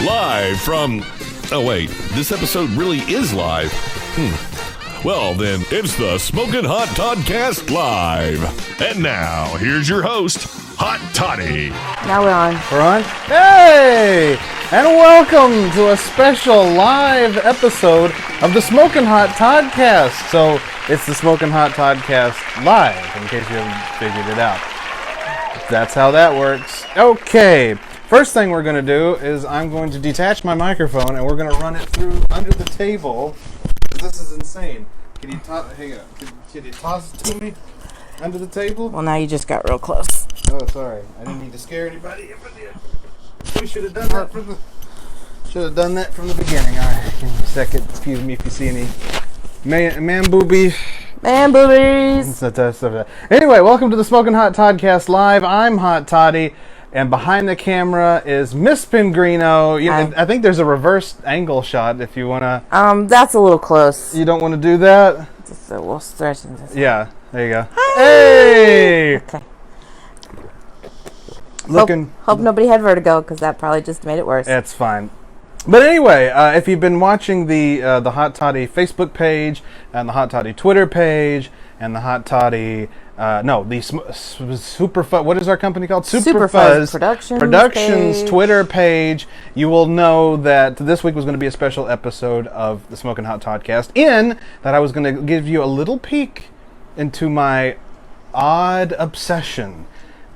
Live from... Oh, wait. This episode really is live. Well, then, it's the Smokin Hot Toddcast Live. And now, here's your host, Hot Toddy. Now we're on. We're on? Hey! And welcome to a special live episode of the Smokin Hot Toddcast. So, it's the Smokin Hot Toddcast Live, in case you haven't figured it out. That's how that works. Okay. First thing we're going to do is I'm going to detach my microphone and we're going to run it through under the table. This is insane. Can you toss it to me under the table? Well, now you just got real close. Oh, sorry. I didn't mean to scare anybody. We should have done that from the beginning. All right, give me a second. Excuse me if you see any man boobies. Man boobies. Anyway, welcome to the Smokin Hot Toddcast Live. I'm Hot Toddy. And behind the camera is Miss Pingrino. I think there's a reverse angle shot if you want to... That's a little close. You don't want to do that? So we'll stretch into this. Yeah, there you go. Hi. Hey! Okay. Hope nobody had vertigo, because that probably just made it worse. That's fine. But anyway, if you've been watching the Hot Toddy Facebook page, and the Hot Toddy Twitter page, and the Hot Toddy... Superfuzz. What is our company called? Superfuzz Productions page. Twitter page. You will know that this week was going to be a special episode of the Smokin Hot Toddcast. In that, I was going to give you a little peek into my odd obsession.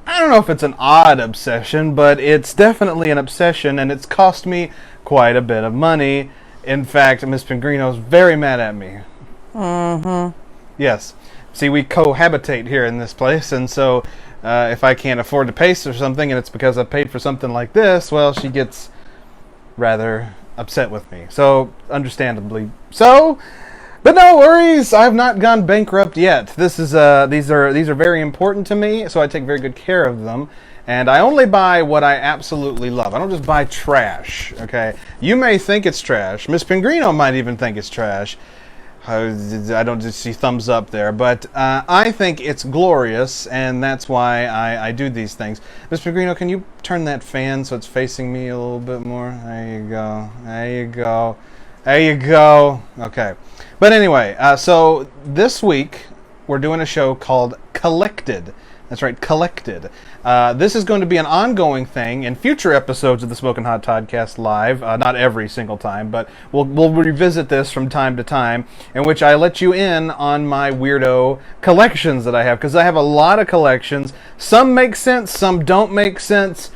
I don't know if it's an odd obsession, but it's definitely an obsession, and it's cost me quite a bit of money. In fact, Miss Pingrino's very mad at me. Mm-hmm. Yes. See, we cohabitate here in this place, and so if I can't afford to pay for something, and it's because I paid for something like this, well, she gets rather upset with me. So, understandably so. But no worries, I've not gone bankrupt yet. These are very important to me, so I take very good care of them. And I only buy what I absolutely love. I don't just buy trash, okay? You may think it's trash. Miss Pingrino might even think it's trash. I don't just see thumbs up there, but I think it's glorious, and that's why I do these things. Miss Pingrino, can you turn that fan so it's facing me a little bit more? There you go. There you go. There you go. Okay. But anyway, so this week we're doing a show called Collected. That's right, Collected. This is going to be an ongoing thing in future episodes of the Smokin Hot Toddcast Live. Not every single time, but we'll revisit this from time to time, in which I let you in on my weirdo collections that I have, because I have a lot of collections. Some make sense, some don't make sense.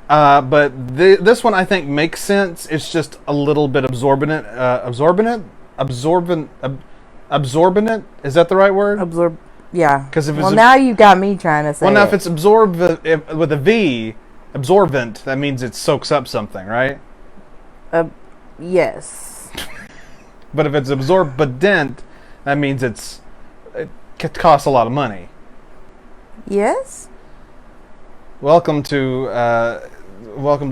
But this one I think makes sense. It's just a little bit absorbent. Absorbent? Is that the right word? Yeah. Well, now you got me trying to say. Well, now if it's absorb with a V, absorbent, that means it soaks up something, right? Yes. But if it's absorbent, that means it costs a lot of money. Yes. Welcome to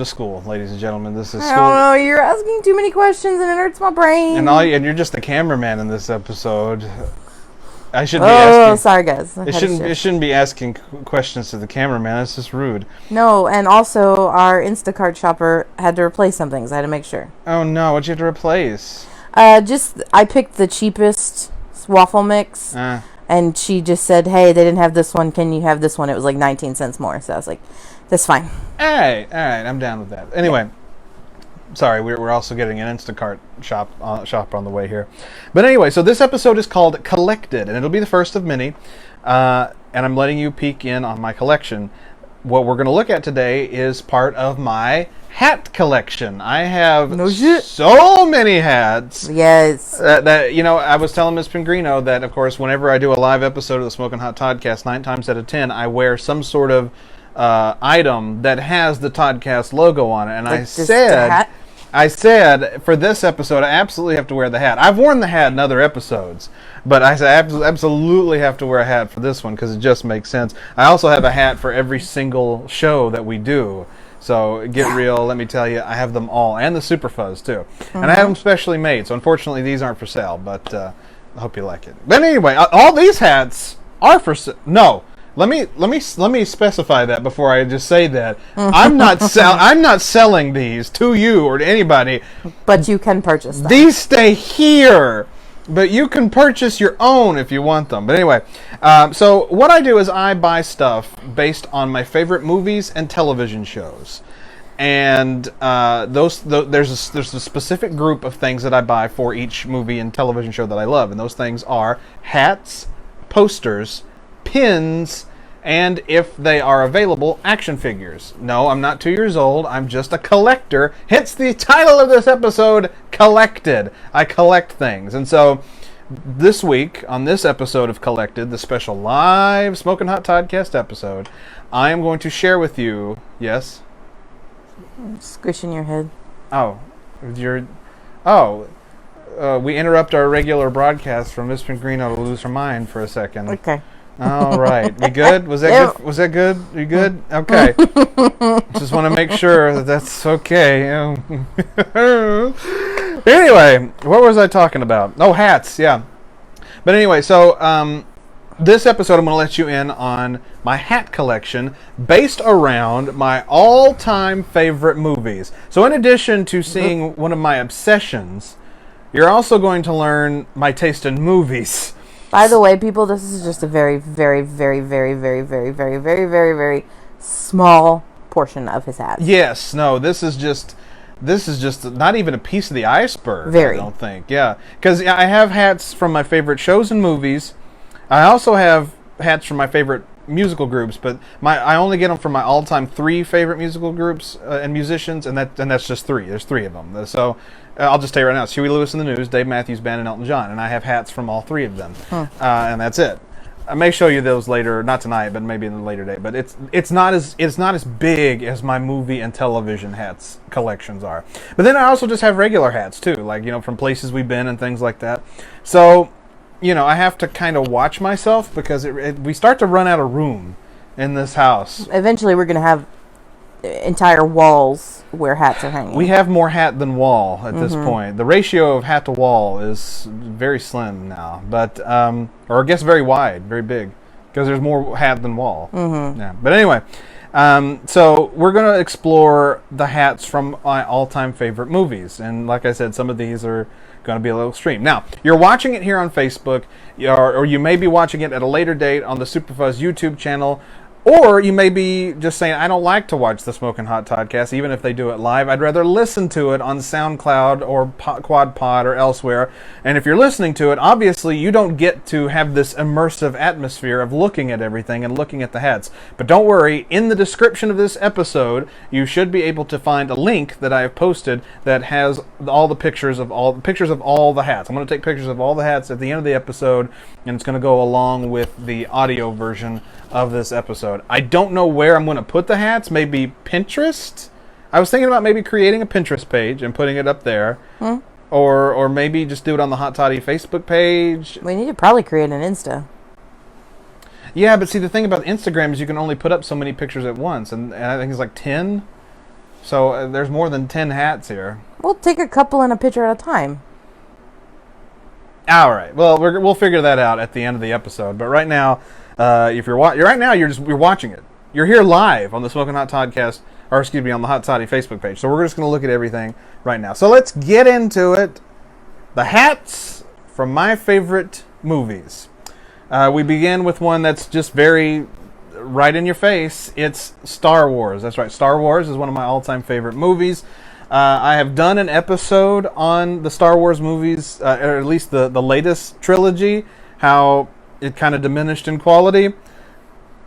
school, ladies and gentlemen. This is school. I don't know. You're asking too many questions, and it hurts my brain. And you're just the cameraman in this episode. I shouldn't be asking. Oh, sorry, guys. It shouldn't be asking questions to the cameraman. That's just rude. No, and also our Instacart shopper had to replace some things. I had to make sure. Oh no! What'd you have to replace? I picked the cheapest waffle mix, and she just said, "Hey, they didn't have this one. Can you have this one?" It was like 19 cents more. So I was like, "That's fine." All right, I'm down with that. Anyway. Sorry, we're also getting an Instacart shop on the way here. But anyway, so this episode is called Collected, and it'll be the first of many. And I'm letting you peek in on my collection. What we're going to look at today is part of my hat collection. I have so many hats. Yes. That I was telling Miss Pingrino that, of course, whenever I do a live episode of the Smokin Hot Toddcast, 9 times out of 10, I wear some sort of item that has the Toddcast logo on it. And I said, for this episode, I absolutely have to wear the hat. I've worn the hat in other episodes, but I absolutely have to wear a hat for this one because it just makes sense. I also have a hat for every single show that we do. So get real, let me tell you, I have them all, and the Superfuzz too. Mm-hmm. And I have them specially made, so unfortunately these aren't for sale, but I hope you like it. But anyway, all these hats are for sale. No, Let me specify that before I just say that. I'm not selling these to you or to anybody. But you can purchase them. These stay here. But you can purchase your own if you want them. But anyway, so what I do is I buy stuff based on my favorite movies and television shows. And there's a specific group of things that I buy for each movie and television show that I love. And those things are hats, posters, pins, and if they are available, action figures. No, I'm not 2 years old. I'm just a collector. Hence the title of this episode, Collected. I collect things. And so this week, on this episode of Collected, the special live Smokin Hot Toddcast episode, I am going to share with you... Yes? Squishing your head. We interrupt our regular broadcast from Miss Pingrino to lose her mind for a second. Okay. All right. We good? Was that good? Was that good? You good? Okay. Just want to make sure that that's okay. Anyway, what was I talking about? Oh, hats. Yeah. But anyway, so this episode I'm going to let you in on my hat collection based around my all-time favorite movies. So in addition to seeing one of my obsessions, you're also going to learn my taste in movies. By the way, people, this is just a very, very, very, very, very, very, very, very, very, very small portion of his hat. Yes, no, this is just not even a piece of the iceberg. Very. I don't think. Yeah, because I have hats from my favorite shows and movies. I also have hats from my favorite musical groups, but I only get them from my all-time 3 favorite musical groups and musicians, and that's just 3. There's 3 of them. So I'll just tell you right now: it's Huey Lewis and the News, Dave Matthews Band, and Elton John. And I have hats from all 3 of them, and that's it. I may show you those later, not tonight, but maybe in a later day. But it's not as big as my movie and television hats collections are. But then I also just have regular hats too, like from places we've been and things like that. So I have to kind of watch myself because we start to run out of room in this house. Eventually, we're going to have entire walls where hats are hanging. We have more hat than wall at this point. The ratio of hat to wall is very slim now, but or I guess very wide, very big, because there's more hat than wall. Yeah. But anyway, so we're going to explore the hats from my all-time favorite movies, and like I said, some of these are going to be a little extreme. Now, you're watching it here on Facebook, or you may be watching it at a later date on the Superfuzz YouTube channel. Or you may be just saying, I don't like to watch the Smokin Hot Toddcast, even if they do it live. I'd rather listen to it on SoundCloud or Quad Pod or elsewhere. And if you're listening to it, obviously you don't get to have this immersive atmosphere of looking at everything and looking at the hats. But don't worry, in the description of this episode, you should be able to find a link that I have posted that has all the pictures of all the hats. I'm going to take pictures of all the hats at the end of the episode, and it's going to go along with the audio version of this episode. I don't know where I'm going to put the hats. Maybe Pinterest? I was thinking about maybe creating a Pinterest page and putting it up there. Or maybe just do it on the Hot Toddy Facebook page. We need to probably create an Insta. Yeah, but see, the thing about Instagram is you can only put up so many pictures at once. And I think it's like 10. So there's more than 10 hats here. We'll take a couple in a picture at a time. All right. Well, we'll figure that out at the end of the episode. But right now... if you're watching it. You're here live on the Smokin Hot Toddcast, or excuse me, on the Hot Toddy Facebook page. So we're just going to look at everything right now. So let's get into it. The hats from my favorite movies. We begin with one that's just very right in your face. It's Star Wars. That's right. Star Wars is one of my all-time favorite movies. I have done an episode on the Star Wars movies, or at least the latest trilogy, how it kind of diminished in quality.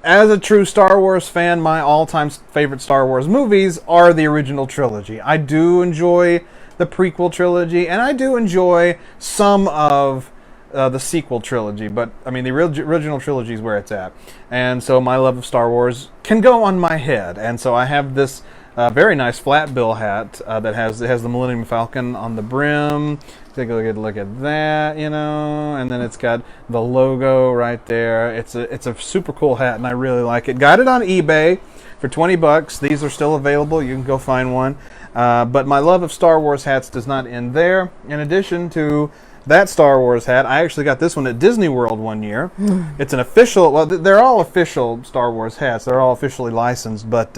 As a true Star Wars fan, my all-time favorite Star Wars movies are the original trilogy. I do enjoy the prequel trilogy, and I do enjoy some of the sequel trilogy, but I mean the original trilogy is where it's at. And so my love of Star Wars can go on my head, and so I have this very nice flat bill hat that has the Millennium Falcon on the brim. Take a look at that, and then it's got the logo right there. It's a super cool hat, and I really like it. Got it on eBay for $20. These are still available. You can go find one. But my love of Star Wars hats does not end there. In addition to that Star Wars hat. I actually got this one at Disney World one year. It's an official, well, they're all official Star Wars hats. They're all officially licensed, but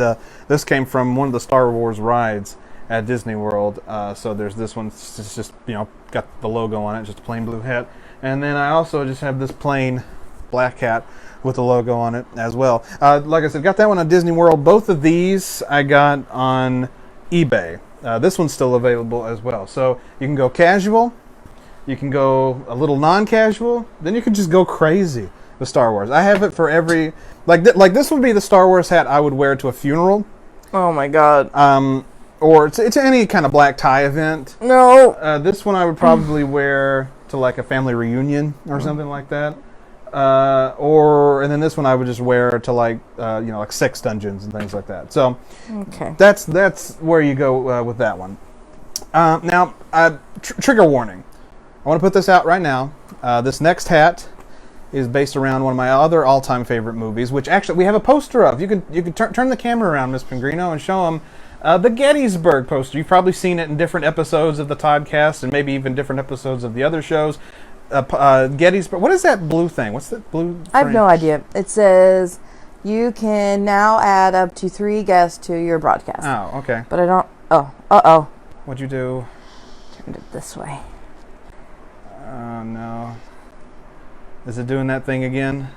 this came from one of the Star Wars rides at Disney World. So there's this one. It's just, got the logo on it, just a plain blue hat. And then I also just have this plain black hat with the logo on it as well. Like I said, got that one on Disney World. Both of these I got on eBay. This one's still available as well. So you can go casual, you can go a little non-casual, then you can just go crazy with Star Wars. I have it for every, like this would be the Star Wars hat I would wear to a funeral. Oh my god. Or it's any kind of black tie event. No. This one I would probably wear to like a family reunion or something like that. And then this one I would just wear to like like sex dungeons and things like that. So okay, that's where you go with that one. Now, trigger warning. I want to put this out right now. This next hat is based around one of my other all-time favorite movies, which actually we have a poster of. You can turn the camera around, Miss Pingrino, and show them the Gettysburg poster. You've probably seen it in different episodes of the Toddcast and maybe even different episodes of the other shows. Gettysburg. What is that blue thing? What's that blue frame? I have no idea. It says you can now add up to 3 guests to your broadcast. Oh, okay. But I don't. Oh. What'd you do? Turned it this way. Oh no. Is it doing that thing again?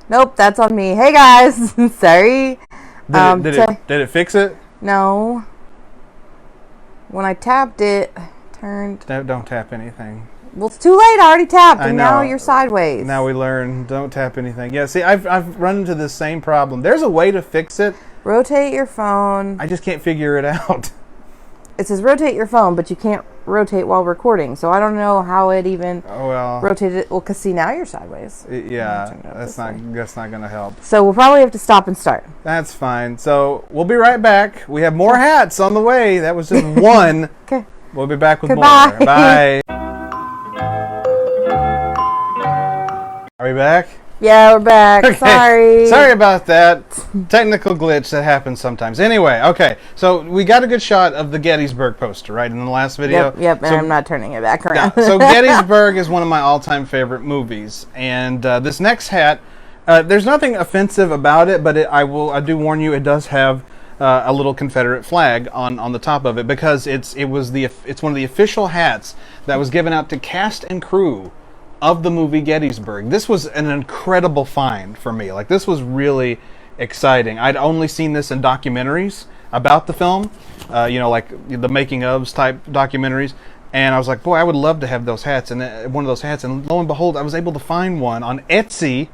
Nope, that's on me. Hey guys, sorry. Did it fix it? No. When I tapped it, turned. Don't tap anything. Well, it's too late. I already tapped, I and know. now you're sideways. Now we learn. Don't tap anything. Yeah, see, I've run into this same problem. There's a way to fix it. Rotate your phone. I just can't figure it out. It says rotate your phone, but you can't rotate while recording. So I don't know how it even rotated it. Well, because see, now you're sideways. Yeah, that's not going to help. So we'll probably have to stop and start. That's fine. So we'll be right back. We have more hats on the way. That was just one. Okay. We'll be back with Goodbye. more. Bye. Are we back? Yeah, we're back. Okay. Sorry about that technical glitch that happens sometimes. Anyway, okay. So we got a good shot of the Gettysburg poster, right, in the last video? Yep, and I'm not turning it back around. No, so Gettysburg is one of my all-time favorite movies. And this next hat, there's nothing offensive about it, but I do warn you, it does have a little Confederate flag on the top of it, because it's one of the official hats that was given out to cast and crew of the movie Gettysburg. This was an incredible find for me. Like, this was really exciting. I'd only seen this in documentaries about the film, like the making ofs type documentaries, and I was like, boy, I would love to have those hats, and one of those hats, and lo and behold, I was able to find one on Etsy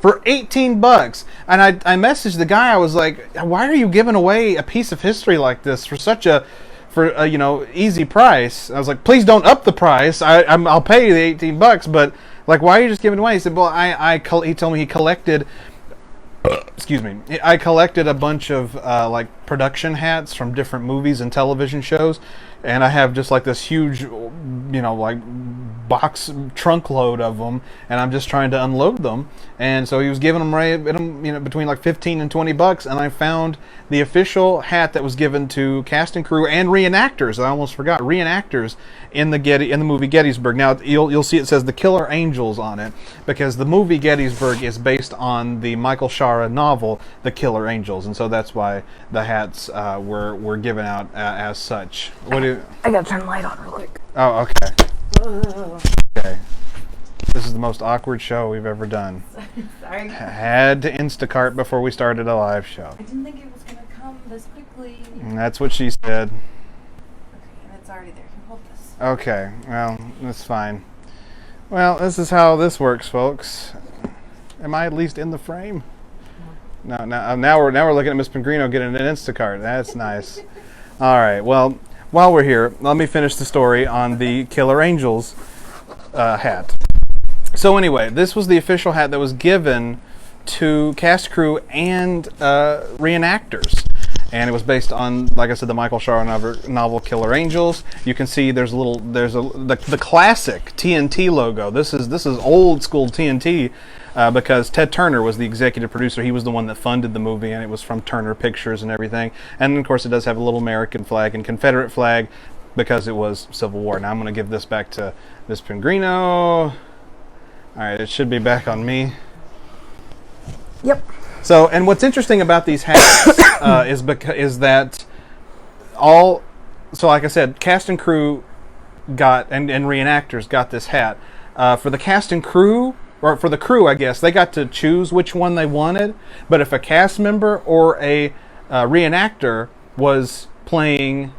for $18. And I messaged the guy. I was like, why are you giving away a piece of history like this for such a easy price? I was like, please don't up the price. I'll pay you the $18, but like, why are you just giving it away? He said, well, he told me he collected. Excuse me. I collected a bunch of like production hats from different movies and television shows, and I have just like this huge, like box trunk load of them, and I'm just trying to unload them. And so he was giving them between like $15 and $20, and I found the official hat that was given to cast and crew and reenactors. I almost forgot, reenactors in the movie Gettysburg. Now you'll see it says the Killer Angels on it, because the movie Gettysburg is based on the Michael Shara novel The Killer Angels, and so that's why the hats were given out as such. I gotta turn the light on real quick. Oh, okay. Okay. This is the most awkward show we've ever done. Sorry. Had to Instacart before we started a live show. I didn't think it was gonna come this quickly. And that's what she said. Okay, and it's already there. Hold this. Okay, well, that's fine. Well, this is how this works, folks. Am I at least in the frame? No, now we're looking at Miss Pingrino getting an Instacart. That's nice. All right, well, while we're here, let me finish the story on the Killer Angels hat. So anyway, this was the official hat that was given to cast, crew, and reenactors. And it was based on, like I said, the Michael Shara novel Killer Angels. You can see the classic TNT logo. This is old school TNT because Ted Turner was the executive producer. He was the one that funded the movie, and it was from Turner Pictures and everything. And of course, it does have a little American flag and Confederate flag because it was Civil War. Now I'm going to give this back to Miss Pingrino. All right, it should be back on me. Yep. So, and what's interesting about these hats is that all. So, like I said, cast and crew got and reenactors got this hat. For the cast and crew, or for the crew, I guess they got to choose which one they wanted. But if a cast member or a reenactor was playing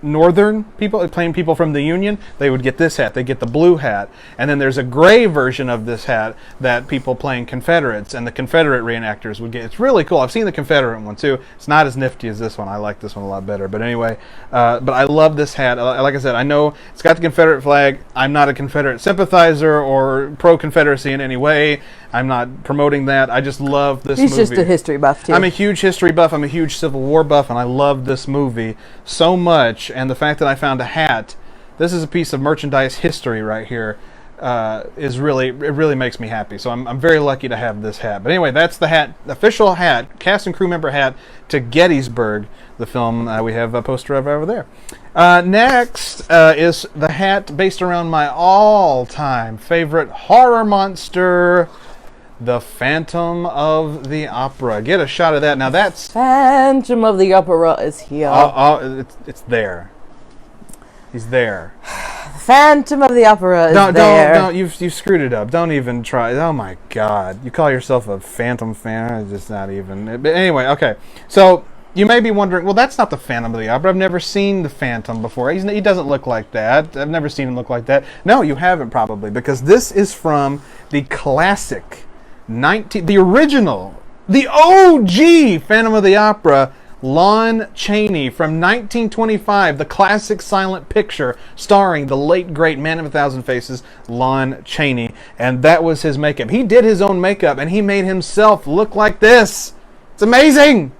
Northern people, playing people from the Union, they would get this hat. They get the blue hat. And then there's a gray version of this hat that people playing Confederates and the Confederate reenactors would get. It's really cool. I've seen the Confederate one too. It's not as nifty as this one. I like this one a lot better. But anyway, but I love this hat. Like I said, I know it's got the Confederate flag. I'm not a Confederate sympathizer or pro-Confederacy in any way. I'm not promoting that. I just love this movie. He's just a history buff, too. I'm a huge history buff. I'm a huge Civil War buff, and I love this movie so much. And the fact that I found a hat, this is a piece of merchandise history right here, it really makes me happy. So I'm very lucky to have this hat. But anyway, that's the hat, official hat, cast and crew member hat to Gettysburg, the film we have a poster of over there. Next is the hat based around my all-time favorite horror monster, the Phantom of the Opera. Get a shot of that. Now that's... Phantom of the Opera is here. It's there. He's there. Phantom of the Opera is there. Don't. You've screwed it up. Don't even try. Oh my God. You call yourself a Phantom fan? It's just not even... But anyway, okay. So... You may be wondering, well, that's not the Phantom of the Opera. I've never seen the Phantom before. He doesn't look like that. I've never seen him look like that. No, you haven't probably, because this is from the classic, the original, the OG Phantom of the Opera, Lon Chaney from 1925, the classic silent picture starring the late, great Man of a Thousand Faces, Lon Chaney. And that was his makeup. He did his own makeup, and he made himself look like this. It's amazing!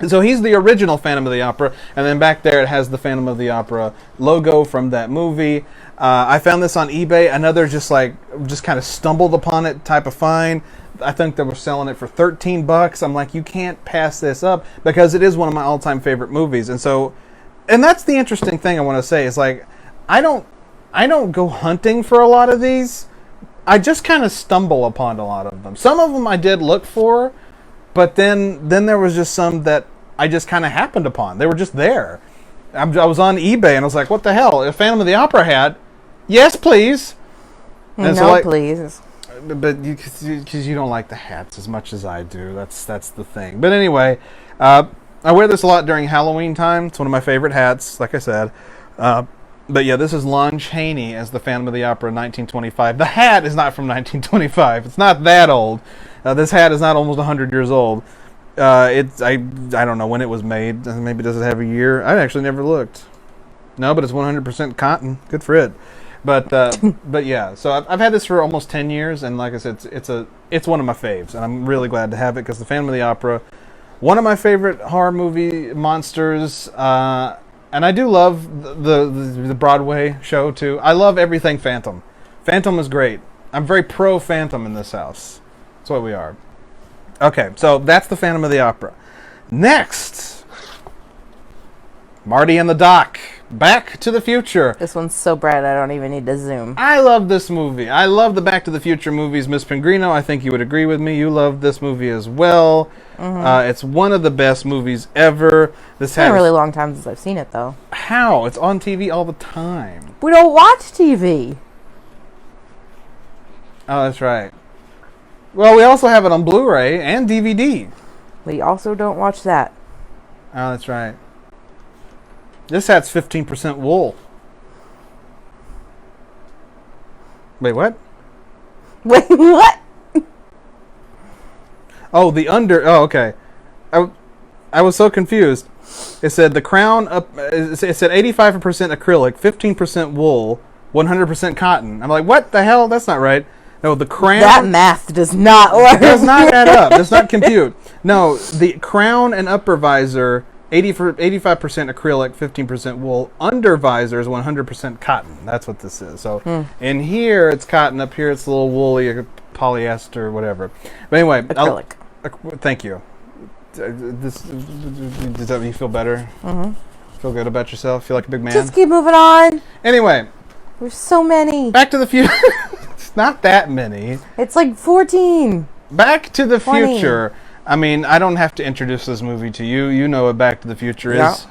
So he's the original Phantom of the Opera, and then back there it has the Phantom of the Opera logo from that movie. I found this on eBay, another just kind of stumbled upon it type of find. I think they were selling it for $13. I'm like, you can't pass this up, because it is one of my all-time favorite movies. And that's the interesting thing I want to say is, like, I don't go hunting for a lot of these. I just kind of stumble upon a lot of them. Some of them I did look for, but then there was just some that I just kind of happened upon. They were just there. I was on eBay and I was like, what the hell? A Phantom of the Opera hat? Yes, please. And no, please. But because you don't like the hats as much as I do. That's the thing. But anyway, I wear this a lot during Halloween time. It's one of my favorite hats, like I said. But yeah, this is Lon Chaney as the Phantom of the Opera in 1925. The hat is not from 1925. It's not that old. This hat is not almost 100 years old. I don't know when it was made. Maybe does it have a year? I actually never looked. No, but it's 100% cotton. Good for it. But yeah. So I've had this for almost 10 years, and like I said, it's one of my faves, and I'm really glad to have it because the Phantom of the Opera, one of my favorite horror movie monsters. And I do love the Broadway show too. I love everything Phantom. Phantom is great. I'm very pro Phantom in this house. That's what we are. Okay, so that's the Phantom of the Opera. Next, Marty and the Doc. Back to the Future. This one's so bright I don't even need to zoom. I love this movie. I love the Back to the Future movies. Miss Pingrino, I think you would agree with me. You love this movie as well. Mm-hmm. It's one of the best movies ever. It's been a really long time since I've seen it, though. How? It's on TV all the time. We don't watch TV. Oh, that's right. Well, we also have it on Blu-ray and DVD. We also don't watch that. Oh, that's right. This hat's 15% wool. Wait, what? Wait, what? Oh, oh, okay. I was so confused. It said the crown up. It said 85% acrylic, 15% wool, 100% cotton. I'm like, what the hell? That's not right. No, the crown. That math does not work. It does not add up. Does not compute. No, the crown and upper visor, 85% acrylic, 15% wool. Under visor is 100% cotton. That's what this is. So in here it's cotton. Up here it's a little woolly. polyester, whatever. But anyway, acrylic. Thank you. Does that make you feel better? Mm-hmm. Feel good about yourself? Feel like a big man? Just keep moving on. Anyway. There's so many. Back to the Future. It's not that many. It's like 14. Back to the 20. Future. I mean, I don't have to introduce this movie to you. You know what Back to the Future is.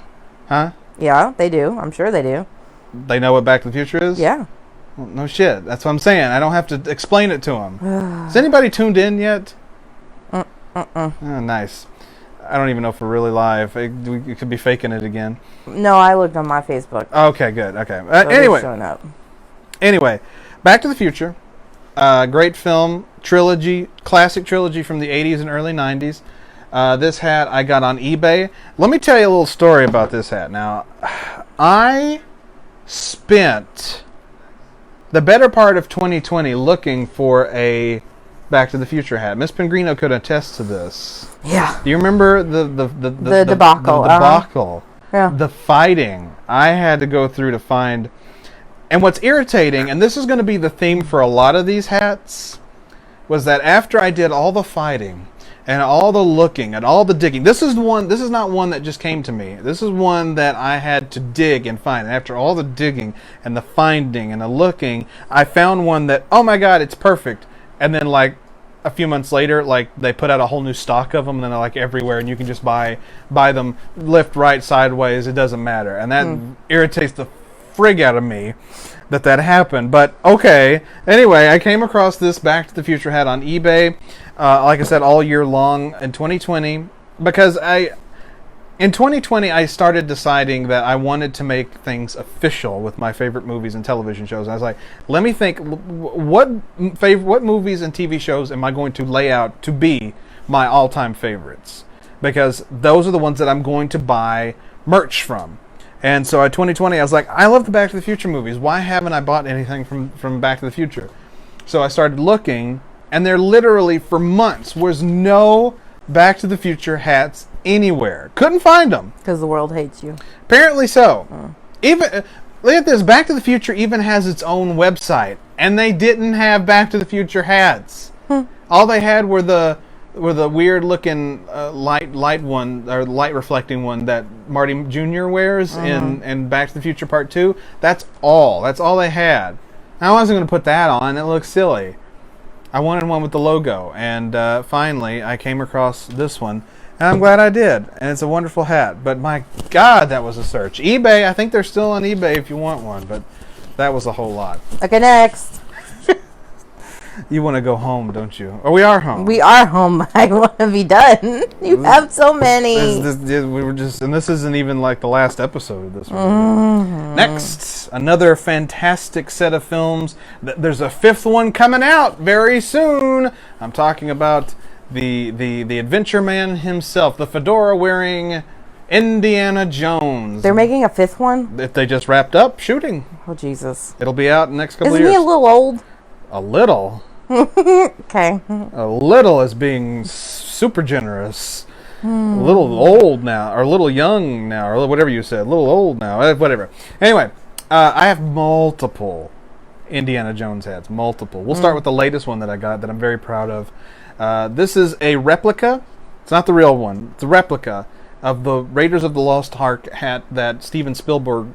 Huh? Yeah, they do. I'm sure they do. They know what Back to the Future is? Yeah. Well, no shit. That's what I'm saying. I don't have to explain it to them. Has anybody tuned in yet? Oh, nice. I don't even know if we're really live. We could be faking it again. No, I looked on my Facebook. Okay, good. Okay. So Anyway. Showing up. Anyway, Back to the Future. Great film. Trilogy. Classic trilogy from the 80s and early 90s. This hat I got on eBay. Let me tell you a little story about this hat. Now, I spent the better part of 2020 looking for a Back to the Future hat. Miss Pingrino could attest to this. Yeah. Do you remember the debacle? The debacle. Yeah. The fighting I had to go through to find. And what's irritating, and this is going to be the theme for a lot of these hats, was that after I did all the fighting and all the looking and all the digging, this is not one that just came to me. This is one that I had to dig and find. And after all the digging and the finding and the looking, I found one that, oh my God, it's perfect. And then like a few months later, like they put out a whole new stock of them, and then they're like everywhere, and you can just buy them left, right, sideways. It doesn't matter, and that irritates the frig out of me that happened. But okay. Anyway, I came across this Back to the Future hat on eBay. Like I said, all year long in 2020, because in 2020 I started deciding that I wanted to make things official with my favorite movies and television shows. I was like, let me think, what movies and TV shows am I going to lay out to be my all-time favorites? Because those are the ones that I'm going to buy merch from. And so in 2020, I was like, I love the Back to the Future movies. Why haven't I bought anything from Back to the Future? So I started looking, and there literally, for months, was no Back to the Future hats anywhere. Couldn't find them. Because the world hates you. Apparently so. Even look at this. Back to the Future even has its own website, and they didn't have Back to the Future hats. All they had were the weird looking light one, or light reflecting one that Marty Jr. wears in Back to the Future Part 2. That's all they had. I wasn't going to put that on. It looks silly. I wanted one with the logo, and finally I came across this one, and I'm glad I did. And it's a wonderful hat. But my God, that was a search. eBay, I think they're still on eBay if you want one, but that was a whole lot. Okay, next. You want to go home, don't you? Or we are home. We are home. I want to be done. You have so many. And this isn't even like the last episode of this one. Next, another fantastic set of films. There's a fifth one coming out very soon. I'm talking about the Adventure Man himself, the fedora-wearing Indiana Jones. They're making a fifth one? They just wrapped up shooting. Oh, Jesus. It'll be out in the next couple of Isn't years. he a little old? A little? Okay. A little is being super generous. A little old now, or a little young now, or whatever you said. A little old now, whatever. Anyway, I have multiple Indiana Jones hats. Multiple. We'll start with the latest one that I got that I'm very proud of. This is a replica. It's not the real one. It's a replica of the Raiders of the Lost Ark hat that Steven Spielberg...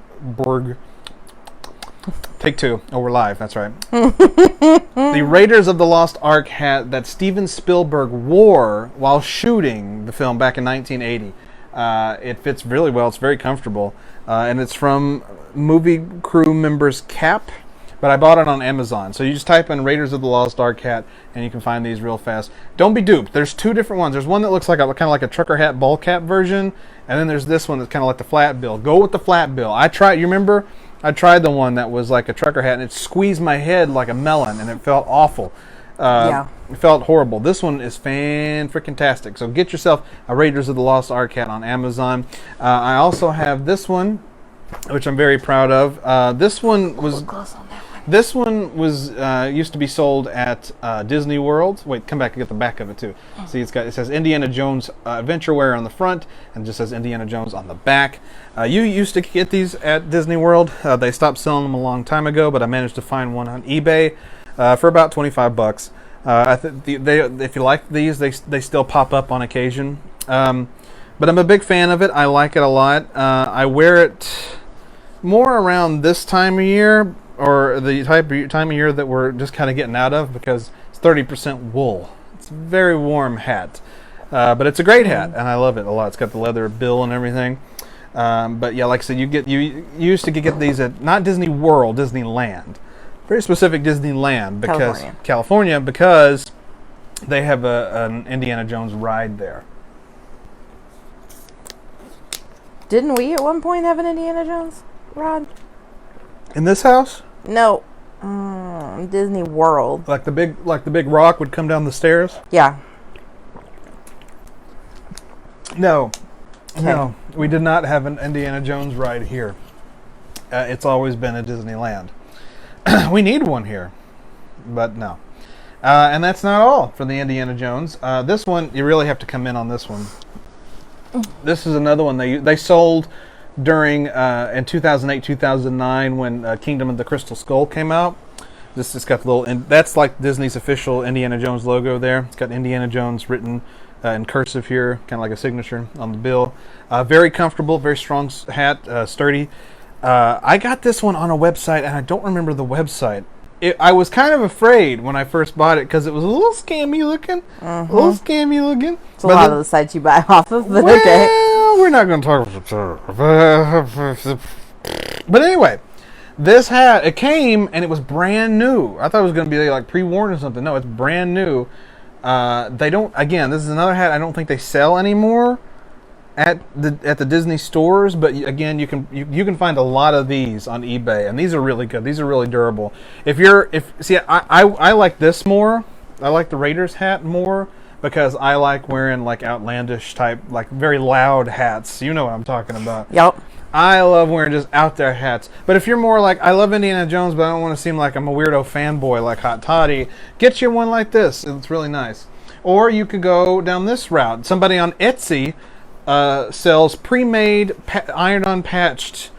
Take two. Oh, we're live. That's right. The Raiders of the Lost Ark hat that Steven Spielberg wore while shooting the film back in 1980. It fits really well. It's very comfortable. And it's from movie crew member's cap. But I bought it on Amazon. So you just type in Raiders of the Lost Ark hat, and you can find these real fast. Don't be duped. There's two different ones. There's one that looks like kind of like a trucker hat ball cap version. And then there's this one that's kind of like the flat bill. Go with the flat bill. You remember? I tried the one that was like a trucker hat, and it squeezed my head like a melon, and it felt awful. It felt horrible. This one is fan-freaking-tastic. So get yourself a Raiders of the Lost Ark hat on Amazon. I also have this one, which I'm very proud of. This one was used to be sold at Disney World. Wait, come back and get the back of it too. See, it says Indiana Jones Adventure Wear on the front, and it just says Indiana Jones on the back. You used to get these at Disney World. They stopped selling them a long time ago, but I managed to find one on eBay for about $25. If you like these, they still pop up on occasion. But I'm a big fan of it. I like it a lot. I wear it more around this time of year, or the time of year that we're just kind of getting out of, because it's 30% wool. It's a very warm hat. But it's a great hat, and I love it a lot. It's got the leather bill and everything. But yeah, like I said, you used to get these at not Disney World, Disneyland. Very specific Disneyland, because California, because they have an Indiana Jones ride there. Didn't we at one point have an Indiana Jones ride? In this house? No, Disney World. Like the big rock would come down the stairs? Yeah. No, no, we did not have an Indiana Jones ride here. It's always been a Disneyland. We need one here, but no. And that's not all for the Indiana Jones. This one, you really have to come in on this one. This is another one they sold during in 2008, 2009 when Kingdom of the Crystal Skull came out. This has got the little, and that's like Disney's official Indiana Jones logo there. It's got Indiana Jones written in cursive here, kind of like a signature on the bill. Very comfortable, very strong hat, sturdy. I got this one on a website, and I don't remember the website. I was kind of afraid when I first bought it because it was a little scammy looking. A little scammy looking. It's a lot of the sites you buy off of, but well, okay. We're not going to talk about. But anyway, this hat, it came and it was brand new. I thought it was going to be like pre-worn or something. No, it's brand new. They don't. Again, this is another hat I don't think they sell anymore at the Disney stores. But again, you can find a lot of these on eBay, and these are really good. These are really durable. I like this more. I like the Raiders hat more because I like wearing like outlandish type, like very loud hats. You know what I'm talking about. Yep. I love wearing just out there hats. But if you're more like, I love Indiana Jones, but I don't want to seem like I'm a weirdo fanboy like Hot Toddy, get you one like this. It's really nice. Or you could go down this route. Somebody on Etsy sells pre-made, iron-on patched